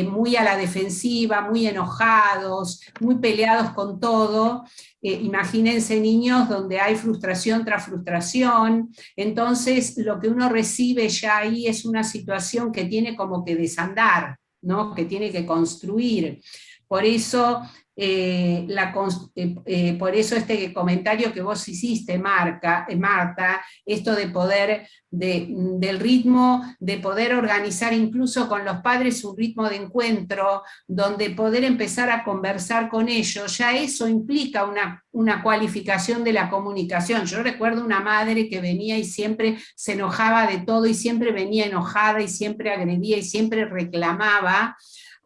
muy a la defensiva, muy enojados, muy peleados con todo. Imagínense niños donde hay frustración tras frustración. Entonces lo que uno recibe ya ahí es una situación que tiene como que desandar, ¿no? Que tiene que construir. Por eso, por eso este comentario que vos hiciste, Marta, esto de poder, del ritmo, de poder organizar incluso con los padres un ritmo de encuentro, donde poder empezar a conversar con ellos, ya eso implica una cualificación de la comunicación. Yo recuerdo una madre que venía y siempre se enojaba de todo, y siempre venía enojada, y siempre agredía, y siempre reclamaba,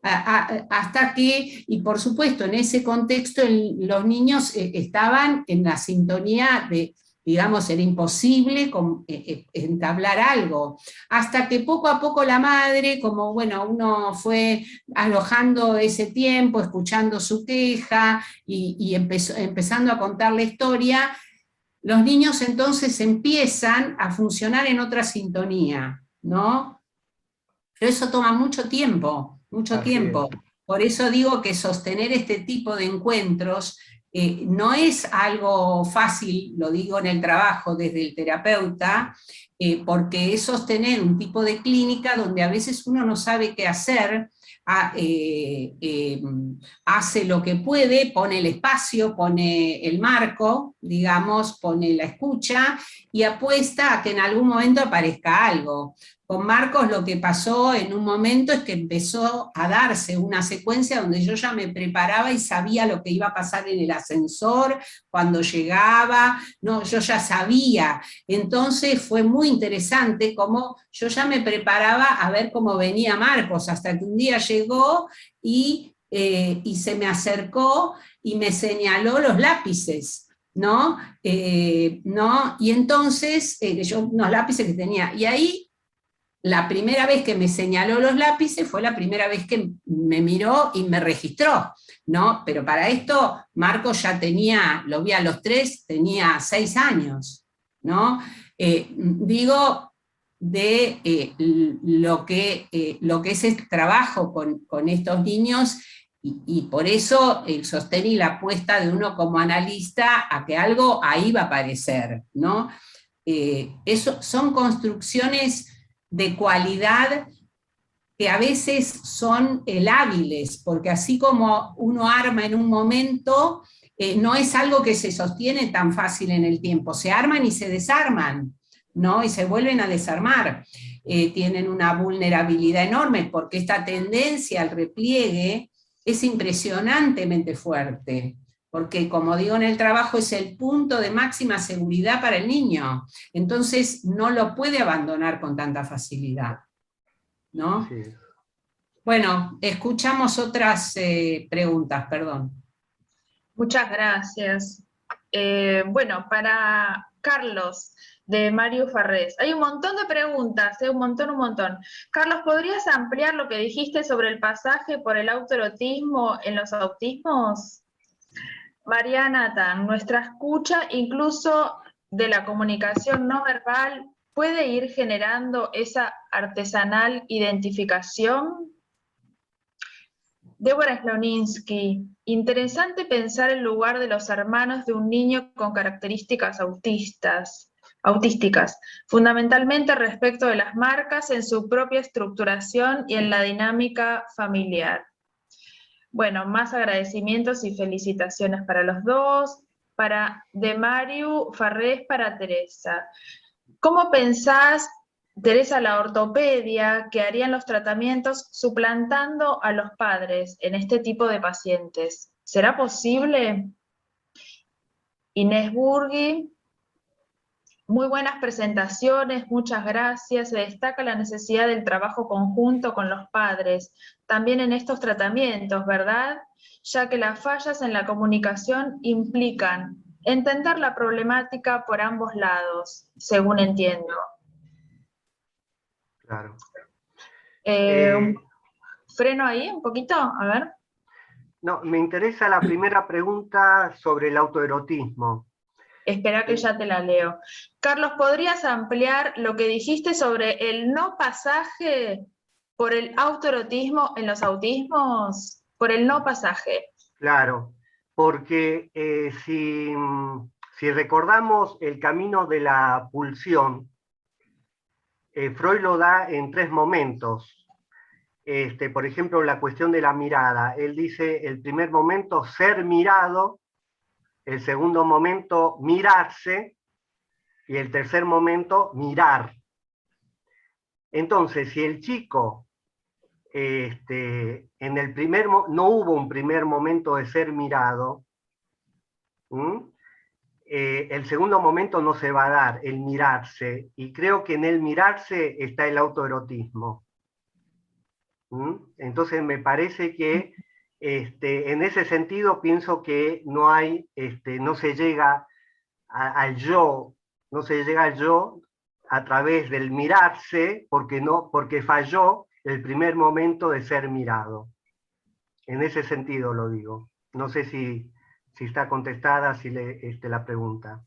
hasta que, y por supuesto en ese contexto los niños estaban en la sintonía de, digamos, era imposible entablar algo, hasta que poco a poco la madre, como bueno, uno fue alojando ese tiempo, escuchando su queja, y empezando a contar la historia, los niños entonces empiezan a funcionar en otra sintonía, ¿no? Pero eso toma mucho tiempo. Mucho tiempo. Por eso digo que sostener este tipo de encuentros no es algo fácil, lo digo en el trabajo desde el terapeuta, porque es sostener un tipo de clínica donde a veces uno no sabe qué hacer, hace lo que puede, pone el espacio, pone el marco, digamos, pone la escucha, y apuesta a que en algún momento aparezca algo. Con Marcos lo que pasó en un momento es que empezó a darse una secuencia donde yo ya me preparaba y sabía lo que iba a pasar en el ascensor, cuando llegaba, no, yo ya sabía. Entonces fue muy interesante como yo ya me preparaba a ver cómo venía Marcos, hasta que un día llegó y se me acercó y me señaló los lápices, ¿no? Y entonces, yo unos lápices que tenía, y ahí la primera vez que me señaló los lápices fue la primera vez que me miró y me registró, ¿no? Pero para esto Marco ya tenía, lo vi a los 3, tenía 6 años, ¿no? Digo de lo que es el trabajo con estos niños, y por eso el sostén y la apuesta de uno como analista a que algo ahí va a aparecer, ¿no? Eso son construcciones de cualidad que a veces son lábiles, porque así como uno arma en un momento, no es algo que se sostiene tan fácil en el tiempo, se arman y se desarman, ¿no? Y se vuelven a desarmar. Tienen una vulnerabilidad enorme, porque esta tendencia al repliegue es impresionantemente fuerte, porque como digo en el trabajo, es el punto de máxima seguridad para el niño, entonces no lo puede abandonar con tanta facilidad, ¿no? Sí. Bueno, escuchamos otras preguntas, perdón. Muchas gracias. Bueno, para Carlos, de Mario Farrés. Hay un montón de preguntas, un montón. Carlos, ¿podrías ampliar lo que dijiste sobre el pasaje por el autoerotismo en los autismos? Mariana Tan, nuestra escucha, incluso de la comunicación no verbal, ¿puede ir generando esa artesanal identificación? Débora Sloninsky, interesante pensar el lugar de los hermanos de un niño con características autísticas, fundamentalmente respecto de las marcas en su propia estructuración y en la dinámica familiar. Bueno, más agradecimientos y felicitaciones para los dos, de Mario Farrés para Teresa. ¿Cómo pensás, Teresa, la ortopedia que harían los tratamientos suplantando a los padres en este tipo de pacientes? ¿Será posible? Inés Burgui, muy buenas presentaciones, muchas gracias. Se destaca la necesidad del trabajo conjunto con los padres, también en estos tratamientos, ¿verdad? Ya que las fallas en la comunicación implican entender la problemática por ambos lados, según entiendo. Claro. Freno ahí un poquito, a ver. No, me interesa la primera pregunta sobre el autoerotismo. Espera que ya te la leo. Carlos, ¿podrías ampliar lo que dijiste sobre el no pasaje por el autoerotismo en los autismos? Por el no pasaje. Claro, porque si recordamos el camino de la pulsión, Freud lo da en 3 momentos. Por ejemplo, la cuestión de la mirada. Él dice, el primer momento, ser mirado; el segundo momento, mirarse; y el tercer momento, mirar. Entonces, si el chico, en el no hubo un primer momento de ser mirado, el segundo momento no se va a dar, el mirarse, y creo que en el mirarse está el autoerotismo. Entonces me parece que en ese sentido pienso que no hay, no se llega al yo, no se llega al yo a través del mirarse, porque falló el primer momento de ser mirado. En ese sentido lo digo. No sé si está contestada la pregunta.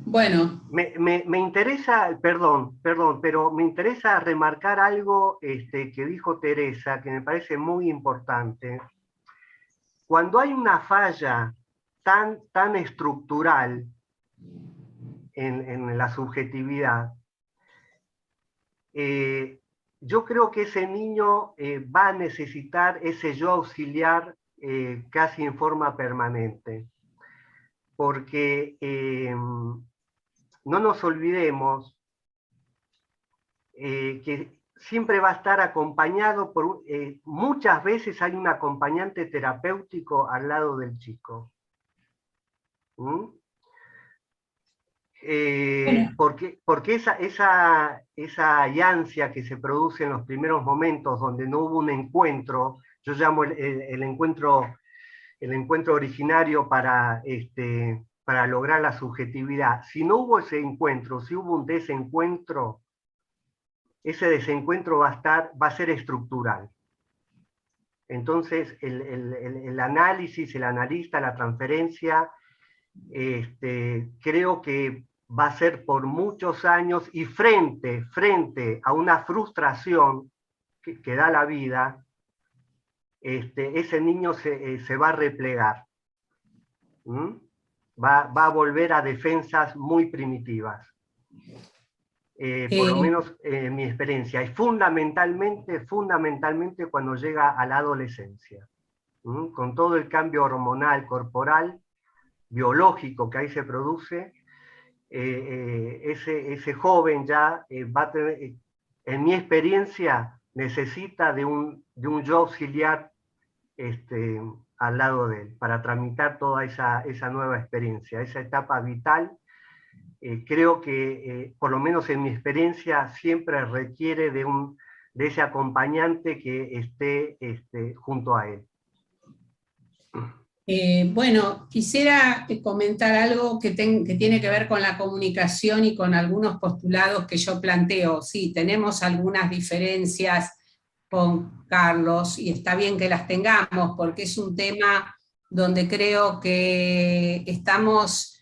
Bueno. Me interesa, perdón, pero me interesa remarcar algo que dijo Teresa, que me parece muy importante. Cuando hay una falla tan estructural en la subjetividad, yo creo que ese niño va a necesitar ese yo auxiliar casi en forma permanente. Porque no nos olvidemos que siempre va a estar acompañado por, muchas veces hay un acompañante terapéutico al lado del chico. Porque esa ansia que se produce en los primeros momentos donde no hubo un encuentro, yo llamo el encuentro originario para para lograr la subjetividad. Si no hubo ese encuentro, si hubo un desencuentro, ese desencuentro va a ser estructural. Entonces, el análisis, el analista, la transferencia, creo que va a ser por muchos años, y frente a una frustración que da la vida, ese niño se va a replegar. Va a volver a defensas muy primitivas. Por lo menos en mi experiencia, y fundamentalmente cuando llega a la adolescencia, con todo el cambio hormonal, corporal, biológico que ahí se produce, ese joven ya va a tener, en mi experiencia, necesita de un yo auxiliar al lado de él, para tramitar toda esa nueva experiencia, esa etapa vital. Creo que, por lo menos en mi experiencia, siempre requiere de ese acompañante que esté junto a él. Bueno, quisiera comentar algo que tiene que ver con la comunicación y con algunos postulados que yo planteo. Sí, tenemos algunas diferencias con Carlos, y está bien que las tengamos, porque es un tema donde creo que estamos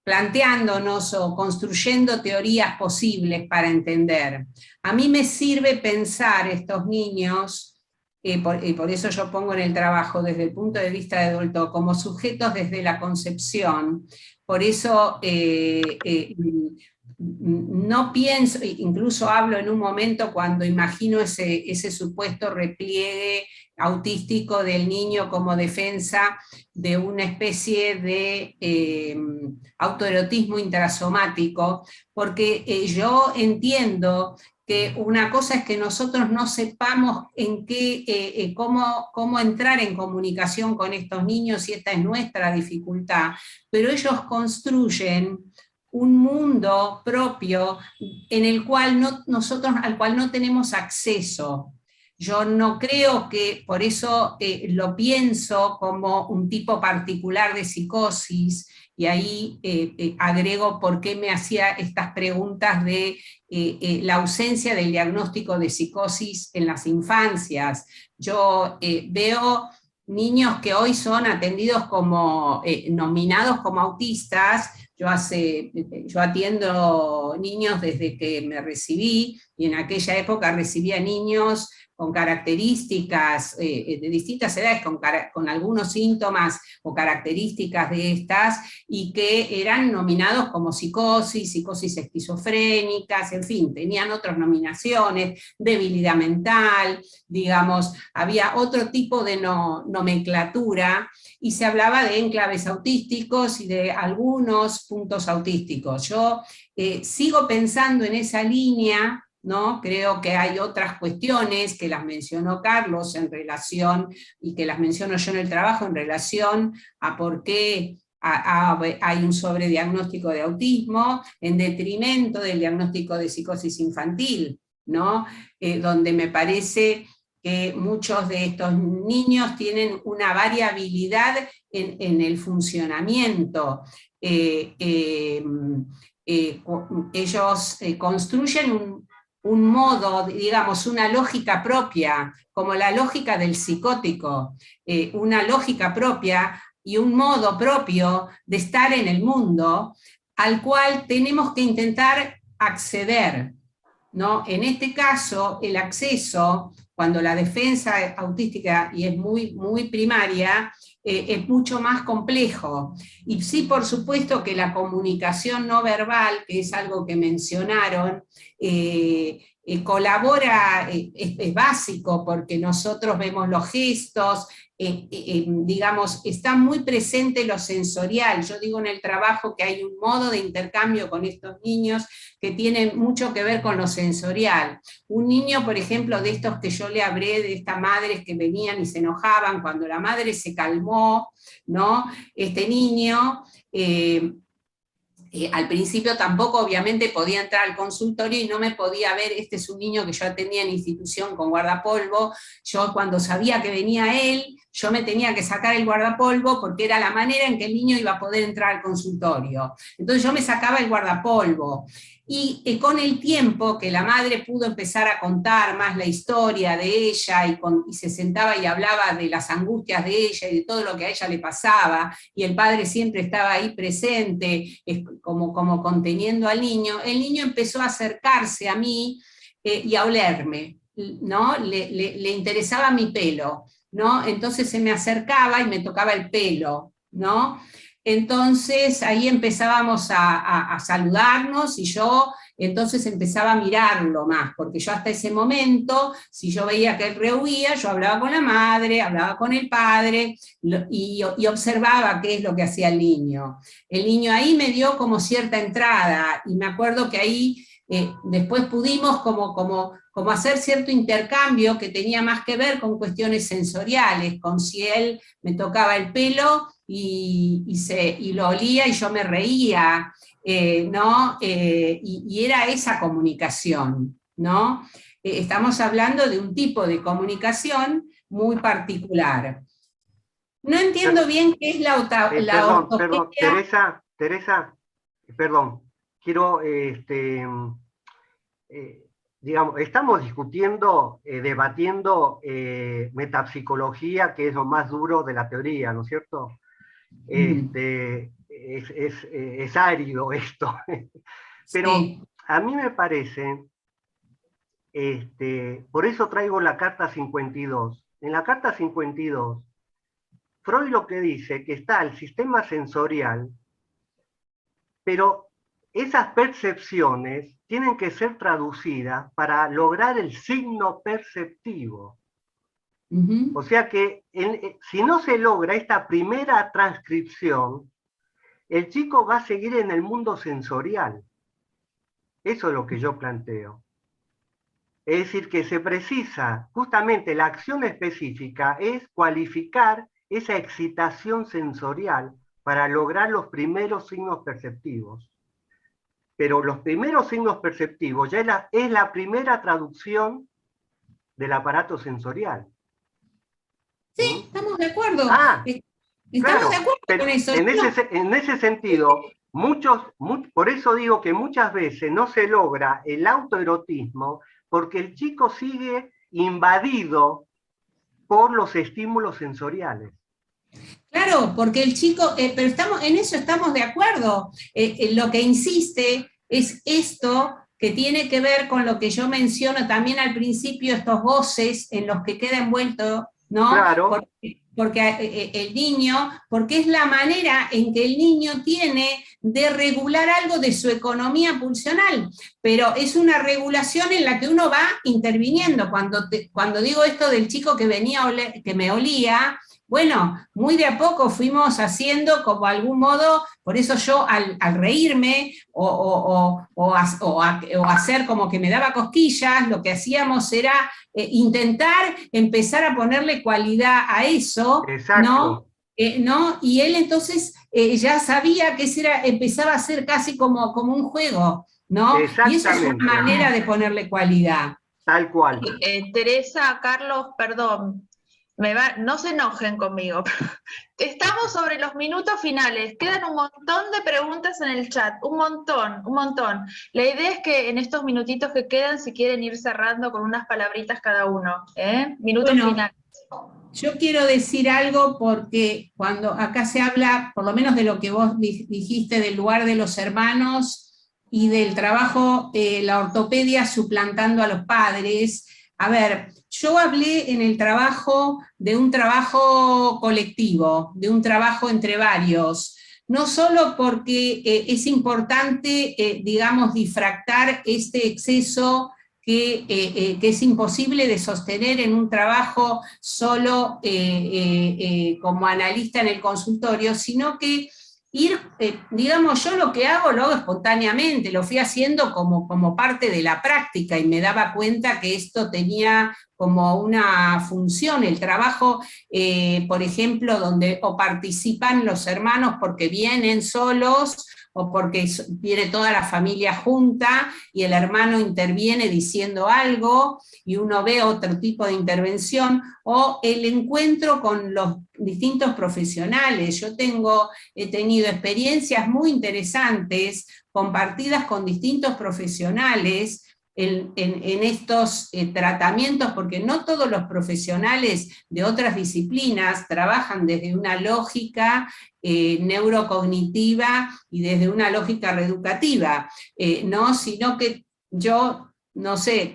planteándonos o construyendo teorías posibles para entender. A mí me sirve pensar estos niños, y por eso yo pongo en el trabajo desde el punto de vista de adulto, como sujetos desde la concepción. Por eso no pienso, incluso hablo en un momento cuando imagino ese supuesto repliegue autístico del niño como defensa de una especie de autoerotismo intrasomático, porque yo entiendo que una cosa es que nosotros no sepamos cómo entrar en comunicación con estos niños, y esta es nuestra dificultad, pero ellos construyen un mundo propio en el cual al cual no tenemos acceso. Yo no creo que, por eso lo pienso como un tipo particular de psicosis, y ahí agrego por qué me hacía estas preguntas de la ausencia del diagnóstico de psicosis en las infancias. Yo veo niños que hoy son atendidos como, nominados como autistas. Yo atiendo niños desde que me recibí, y en aquella época recibía niños con características de distintas edades, con algunos síntomas o características de estas, y que eran nominados como psicosis esquizofrénicas, en fin, tenían otras nominaciones, debilidad mental, digamos, había otro tipo de nomenclatura, y se hablaba de enclaves autísticos y de algunos puntos autísticos. Yo sigo pensando en esa línea, ¿no? Creo que hay otras cuestiones que las mencionó Carlos en relación, y que las menciono yo en el trabajo, en relación a por qué hay un sobrediagnóstico de autismo en detrimento del diagnóstico de psicosis infantil, ¿no? Donde me parece que muchos de estos niños tienen una variabilidad en el funcionamiento. Ellos construyen un modo, digamos, una lógica propia, como la lógica del psicótico, una lógica propia y un modo propio de estar en el mundo, al cual tenemos que intentar acceder, ¿no? En este caso, el acceso, cuando la defensa autística y es muy, muy primaria, es mucho más complejo. Y sí, por supuesto que la comunicación no verbal, que es algo que mencionaron, colabora, es básico, porque nosotros vemos los gestos, digamos, está muy presente lo sensorial. Yo digo en el trabajo que hay un modo de intercambio con estos niños que tiene mucho que ver con lo sensorial. Un niño, por ejemplo, de estos que yo le hablé, de estas madres que venían y se enojaban, cuando la madre se calmó, ¿no? Este niño, al principio tampoco obviamente podía entrar al consultorio y no me podía ver. Este es un niño que yo atendía en institución con guardapolvo. Yo, cuando sabía que venía él, yo me tenía que sacar el guardapolvo porque era la manera en que el niño iba a poder entrar al consultorio. Entonces yo me sacaba el guardapolvo. Y con el tiempo que la madre pudo empezar a contar más la historia de ella y se sentaba y hablaba de las angustias de ella y de todo lo que a ella le pasaba, y el padre siempre estaba ahí presente, como conteniendo al niño, el niño empezó a acercarse a mí y a olerme, ¿no? Le interesaba mi pelo, ¿no? Entonces se me acercaba y me tocaba el pelo, ¿no? Entonces ahí empezábamos a saludarnos y yo entonces empezaba a mirarlo más, porque yo hasta ese momento, si yo veía que él rehuía, yo hablaba con la madre, hablaba con el padre y observaba qué es lo que hacía el niño. El niño ahí me dio como cierta entrada y me acuerdo que ahí después pudimos como hacer cierto intercambio que tenía más que ver con cuestiones sensoriales, con si él me tocaba el pelo y lo olía y yo me reía, ¿no? Y era esa comunicación, ¿no? Estamos hablando de un tipo de comunicación muy particular. No entiendo bien qué es la ortopedia. Teresa, perdón, quiero, digamos, estamos discutiendo, debatiendo metapsicología, que es lo más duro de la teoría, ¿no es cierto? Es árido esto. Pero sí, a mí me parece, por eso traigo la carta 52. En la carta 52, Freud lo que dice que está el sistema sensorial, pero esas percepciones tienen que ser traducidas para lograr el signo perceptivo. O sea que si no se logra esta primera transcripción, el chico va a seguir en el mundo sensorial. Eso es lo que yo planteo. Es decir, que se precisa, justamente la acción específica es cualificar esa excitación sensorial para lograr los primeros signos perceptivos. Pero los primeros signos perceptivos ya es la primera traducción del aparato sensorial. Sí, estamos de acuerdo. Estamos de acuerdo con eso. En ese sentido, por eso digo que muchas veces no se logra el autoerotismo porque el chico sigue invadido por los estímulos sensoriales. Claro, porque el chico, pero en eso estamos de acuerdo. Lo que insiste es esto que tiene que ver con lo que yo menciono también al principio, estos goces en los que queda envuelto, ¿no? Claro. Porque el niño, porque es la manera en que el niño tiene de regular algo de su economía pulsional, pero es una regulación en la que uno va interviniendo. Cuando digo esto del chico que que me olía, bueno, muy de a poco fuimos haciendo como algún modo, por eso yo al reírme o hacer como que me daba cosquillas, lo que hacíamos era intentar empezar a ponerle cualidad a eso, ¿no? ¿No? Y él entonces ya sabía que empezaba a ser casi como un juego, ¿no? Y eso es una manera de ponerle cualidad. Tal cual. Teresa, Carlos, perdón. No se enojen conmigo. Estamos sobre los minutos finales. Quedan un montón de preguntas en el chat. Un montón. La idea es que en estos minutitos que quedan, si quieren ir cerrando con unas palabritas cada uno. Minutos finales. Yo quiero decir algo porque cuando acá se habla, por lo menos de lo que vos dijiste del lugar de los hermanos y del trabajo, la ortopedia suplantando a los padres. A ver, yo hablé en el trabajo de un trabajo colectivo, de un trabajo entre varios, no solo porque es importante, digamos, difractar este exceso que es imposible de sostener en un trabajo solo como analista en el consultorio, sino que digamos, yo lo que hago lo hago espontáneamente, lo fui haciendo como parte de la práctica y me daba cuenta que esto tenía como una función, el trabajo, por ejemplo, donde participan los hermanos porque vienen solos o porque viene toda la familia junta y el hermano interviene diciendo algo y uno ve otro tipo de intervención, o el encuentro con los distintos profesionales. Yo he tenido experiencias muy interesantes compartidas con distintos profesionales en estos tratamientos, porque no todos los profesionales de otras disciplinas trabajan desde una lógica neurocognitiva y desde una lógica reeducativa, ¿no? Sino que yo, no sé,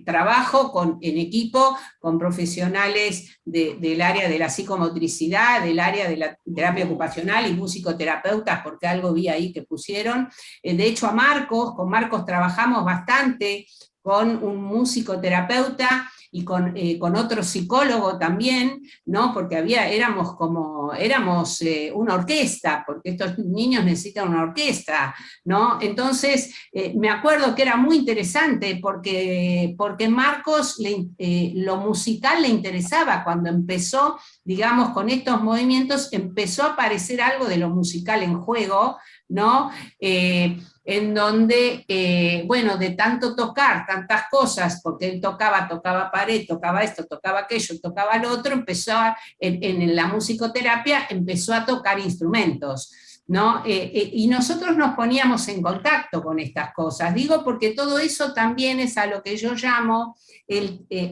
trabajo en equipo con profesionales del área de la psicomotricidad, del área de la terapia ocupacional y musicoterapeutas, porque algo vi ahí que pusieron. De hecho, con Marcos trabajamos bastante, con un musicoterapeuta y con otro psicólogo también, ¿no? Porque éramos una orquesta, porque estos niños necesitan una orquesta, ¿no? Entonces, me acuerdo que era muy interesante porque Marcos lo musical le interesaba. Cuando empezó, digamos, con estos movimientos, empezó a aparecer algo de lo musical en juego, ¿no? En donde, bueno, de tanto tocar, tantas cosas, porque él tocaba pared, tocaba esto, tocaba aquello, tocaba lo otro, en la musicoterapia empezó a tocar instrumentos, ¿no? Y nosotros nos poníamos en contacto con estas cosas, digo porque todo eso también es a lo que yo llamo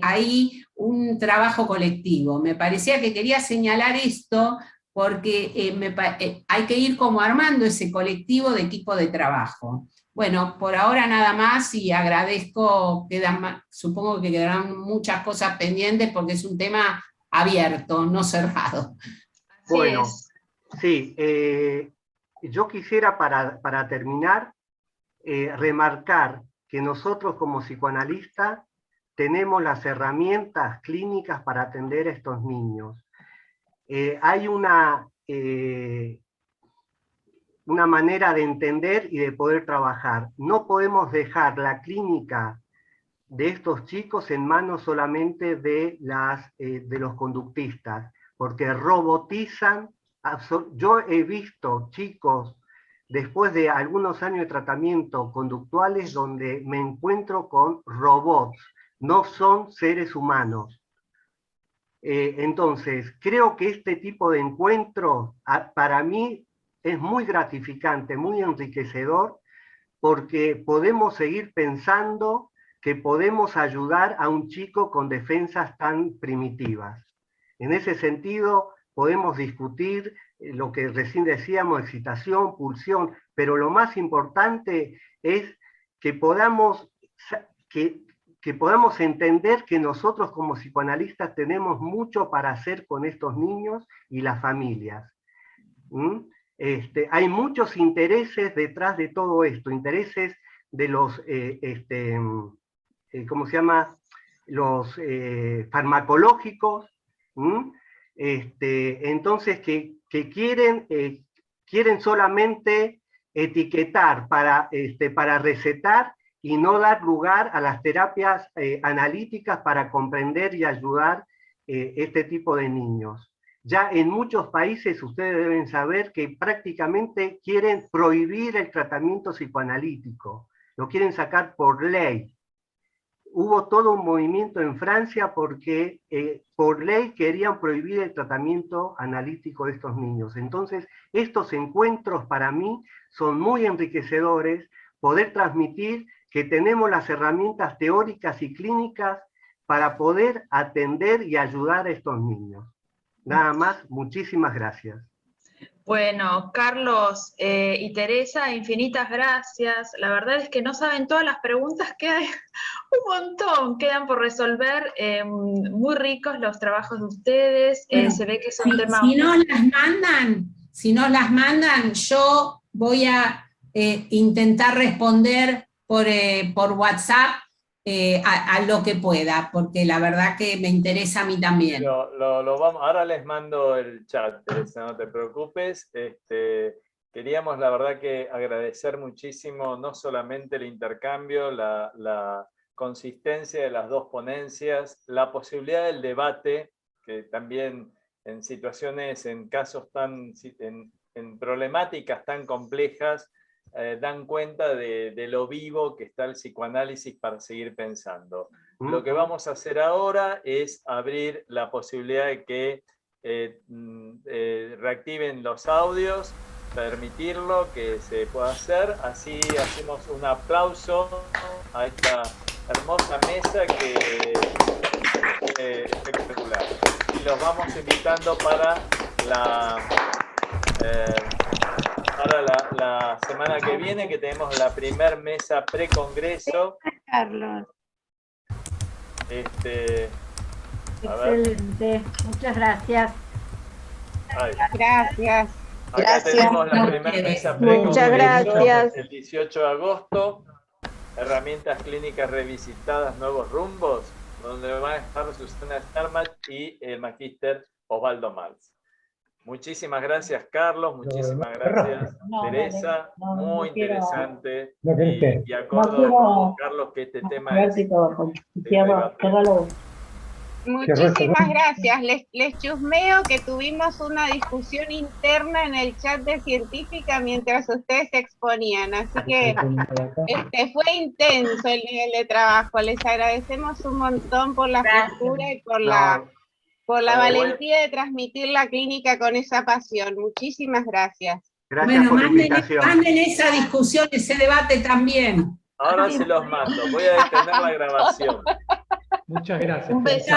ahí un trabajo colectivo. Me parecía que quería señalar esto porque hay que ir como armando ese colectivo de equipo de trabajo. Bueno, por ahora nada más y agradezco, supongo que quedarán muchas cosas pendientes porque es un tema abierto, no cerrado. Bueno, sí, yo quisiera para terminar remarcar que nosotros como psicoanalistas tenemos las herramientas clínicas para atender a estos niños. Hay una manera de entender y de poder trabajar. No podemos dejar la clínica de estos chicos en manos solamente de los conductistas, porque robotizan. Yo he visto chicos, después de algunos años de tratamiento conductuales, donde me encuentro con robots, no son seres humanos. Entonces, creo que este tipo de encuentro para mí es muy gratificante, muy enriquecedor, porque podemos seguir pensando que podemos ayudar a un chico con defensas tan primitivas. En ese sentido, podemos discutir lo que recién decíamos, excitación, pulsión, pero lo más importante es que podamos entender que nosotros como psicoanalistas tenemos mucho para hacer con estos niños y las familias. Hay muchos intereses detrás de todo esto, intereses de los, ¿cómo se llama? Los farmacológicos, entonces que quieren solamente etiquetar para recetar y no dar lugar a las terapias analíticas para comprender y ayudar este tipo de niños. Ya en muchos países ustedes deben saber que prácticamente quieren prohibir el tratamiento psicoanalítico, lo quieren sacar por ley. Hubo todo un movimiento en Francia porque por ley querían prohibir el tratamiento analítico de estos niños. Entonces, estos encuentros para mí son muy enriquecedores, poder transmitir que tenemos las herramientas teóricas y clínicas para poder atender y ayudar a estos niños. Nada más, muchísimas gracias. Bueno, Carlos y Teresa, infinitas gracias. La verdad es que no saben todas las preguntas que hay, un montón quedan por resolver. Muy ricos los trabajos de ustedes. Bueno, se ve que es un tema... Si nos las mandan, yo voy a intentar responder por WhatsApp a lo que pueda, porque la verdad que me interesa a mí también. Ahora les mando el chat, Teresa, no te preocupes. Queríamos, la verdad, que agradecer muchísimo, no solamente el intercambio, la consistencia de las dos ponencias, la posibilidad del debate, que también en situaciones, en casos en problemáticas tan complejas dan cuenta de lo vivo que está el psicoanálisis para seguir pensando. Lo que vamos a hacer ahora es abrir la posibilidad de que reactiven los audios, permitirlo que se pueda hacer. Así hacemos un aplauso a esta hermosa mesa que es espectacular. Y los vamos invitando para la semana que viene, que tenemos la primer mesa pre-congreso. Carlos. Excelente, muchas gracias. Gracias. Acá Gracias. tenemos la primera mesa pre-congreso. Muchas gracias. El 18 de agosto, herramientas clínicas revisitadas, nuevos rumbos, donde van a estar Susana Starmat y el magíster Osvaldo Maltz. Muchísimas gracias, Carlos, muchísimas gracias, Teresa, muy interesante, y acuerdo con Carlos que este tema es... Muchísimas gracias. Les chusmeo que tuvimos una discusión interna en el chat de Científica mientras ustedes se exponían, así que fue intenso el nivel de trabajo. Les agradecemos un montón por la frescura y por la valentía de transmitir la clínica con esa pasión. Muchísimas gracias. Gracias por la invitación. Manden esa discusión, ese debate también. Ahora se los mando, voy a detener la grabación. Muchas gracias. Un beso.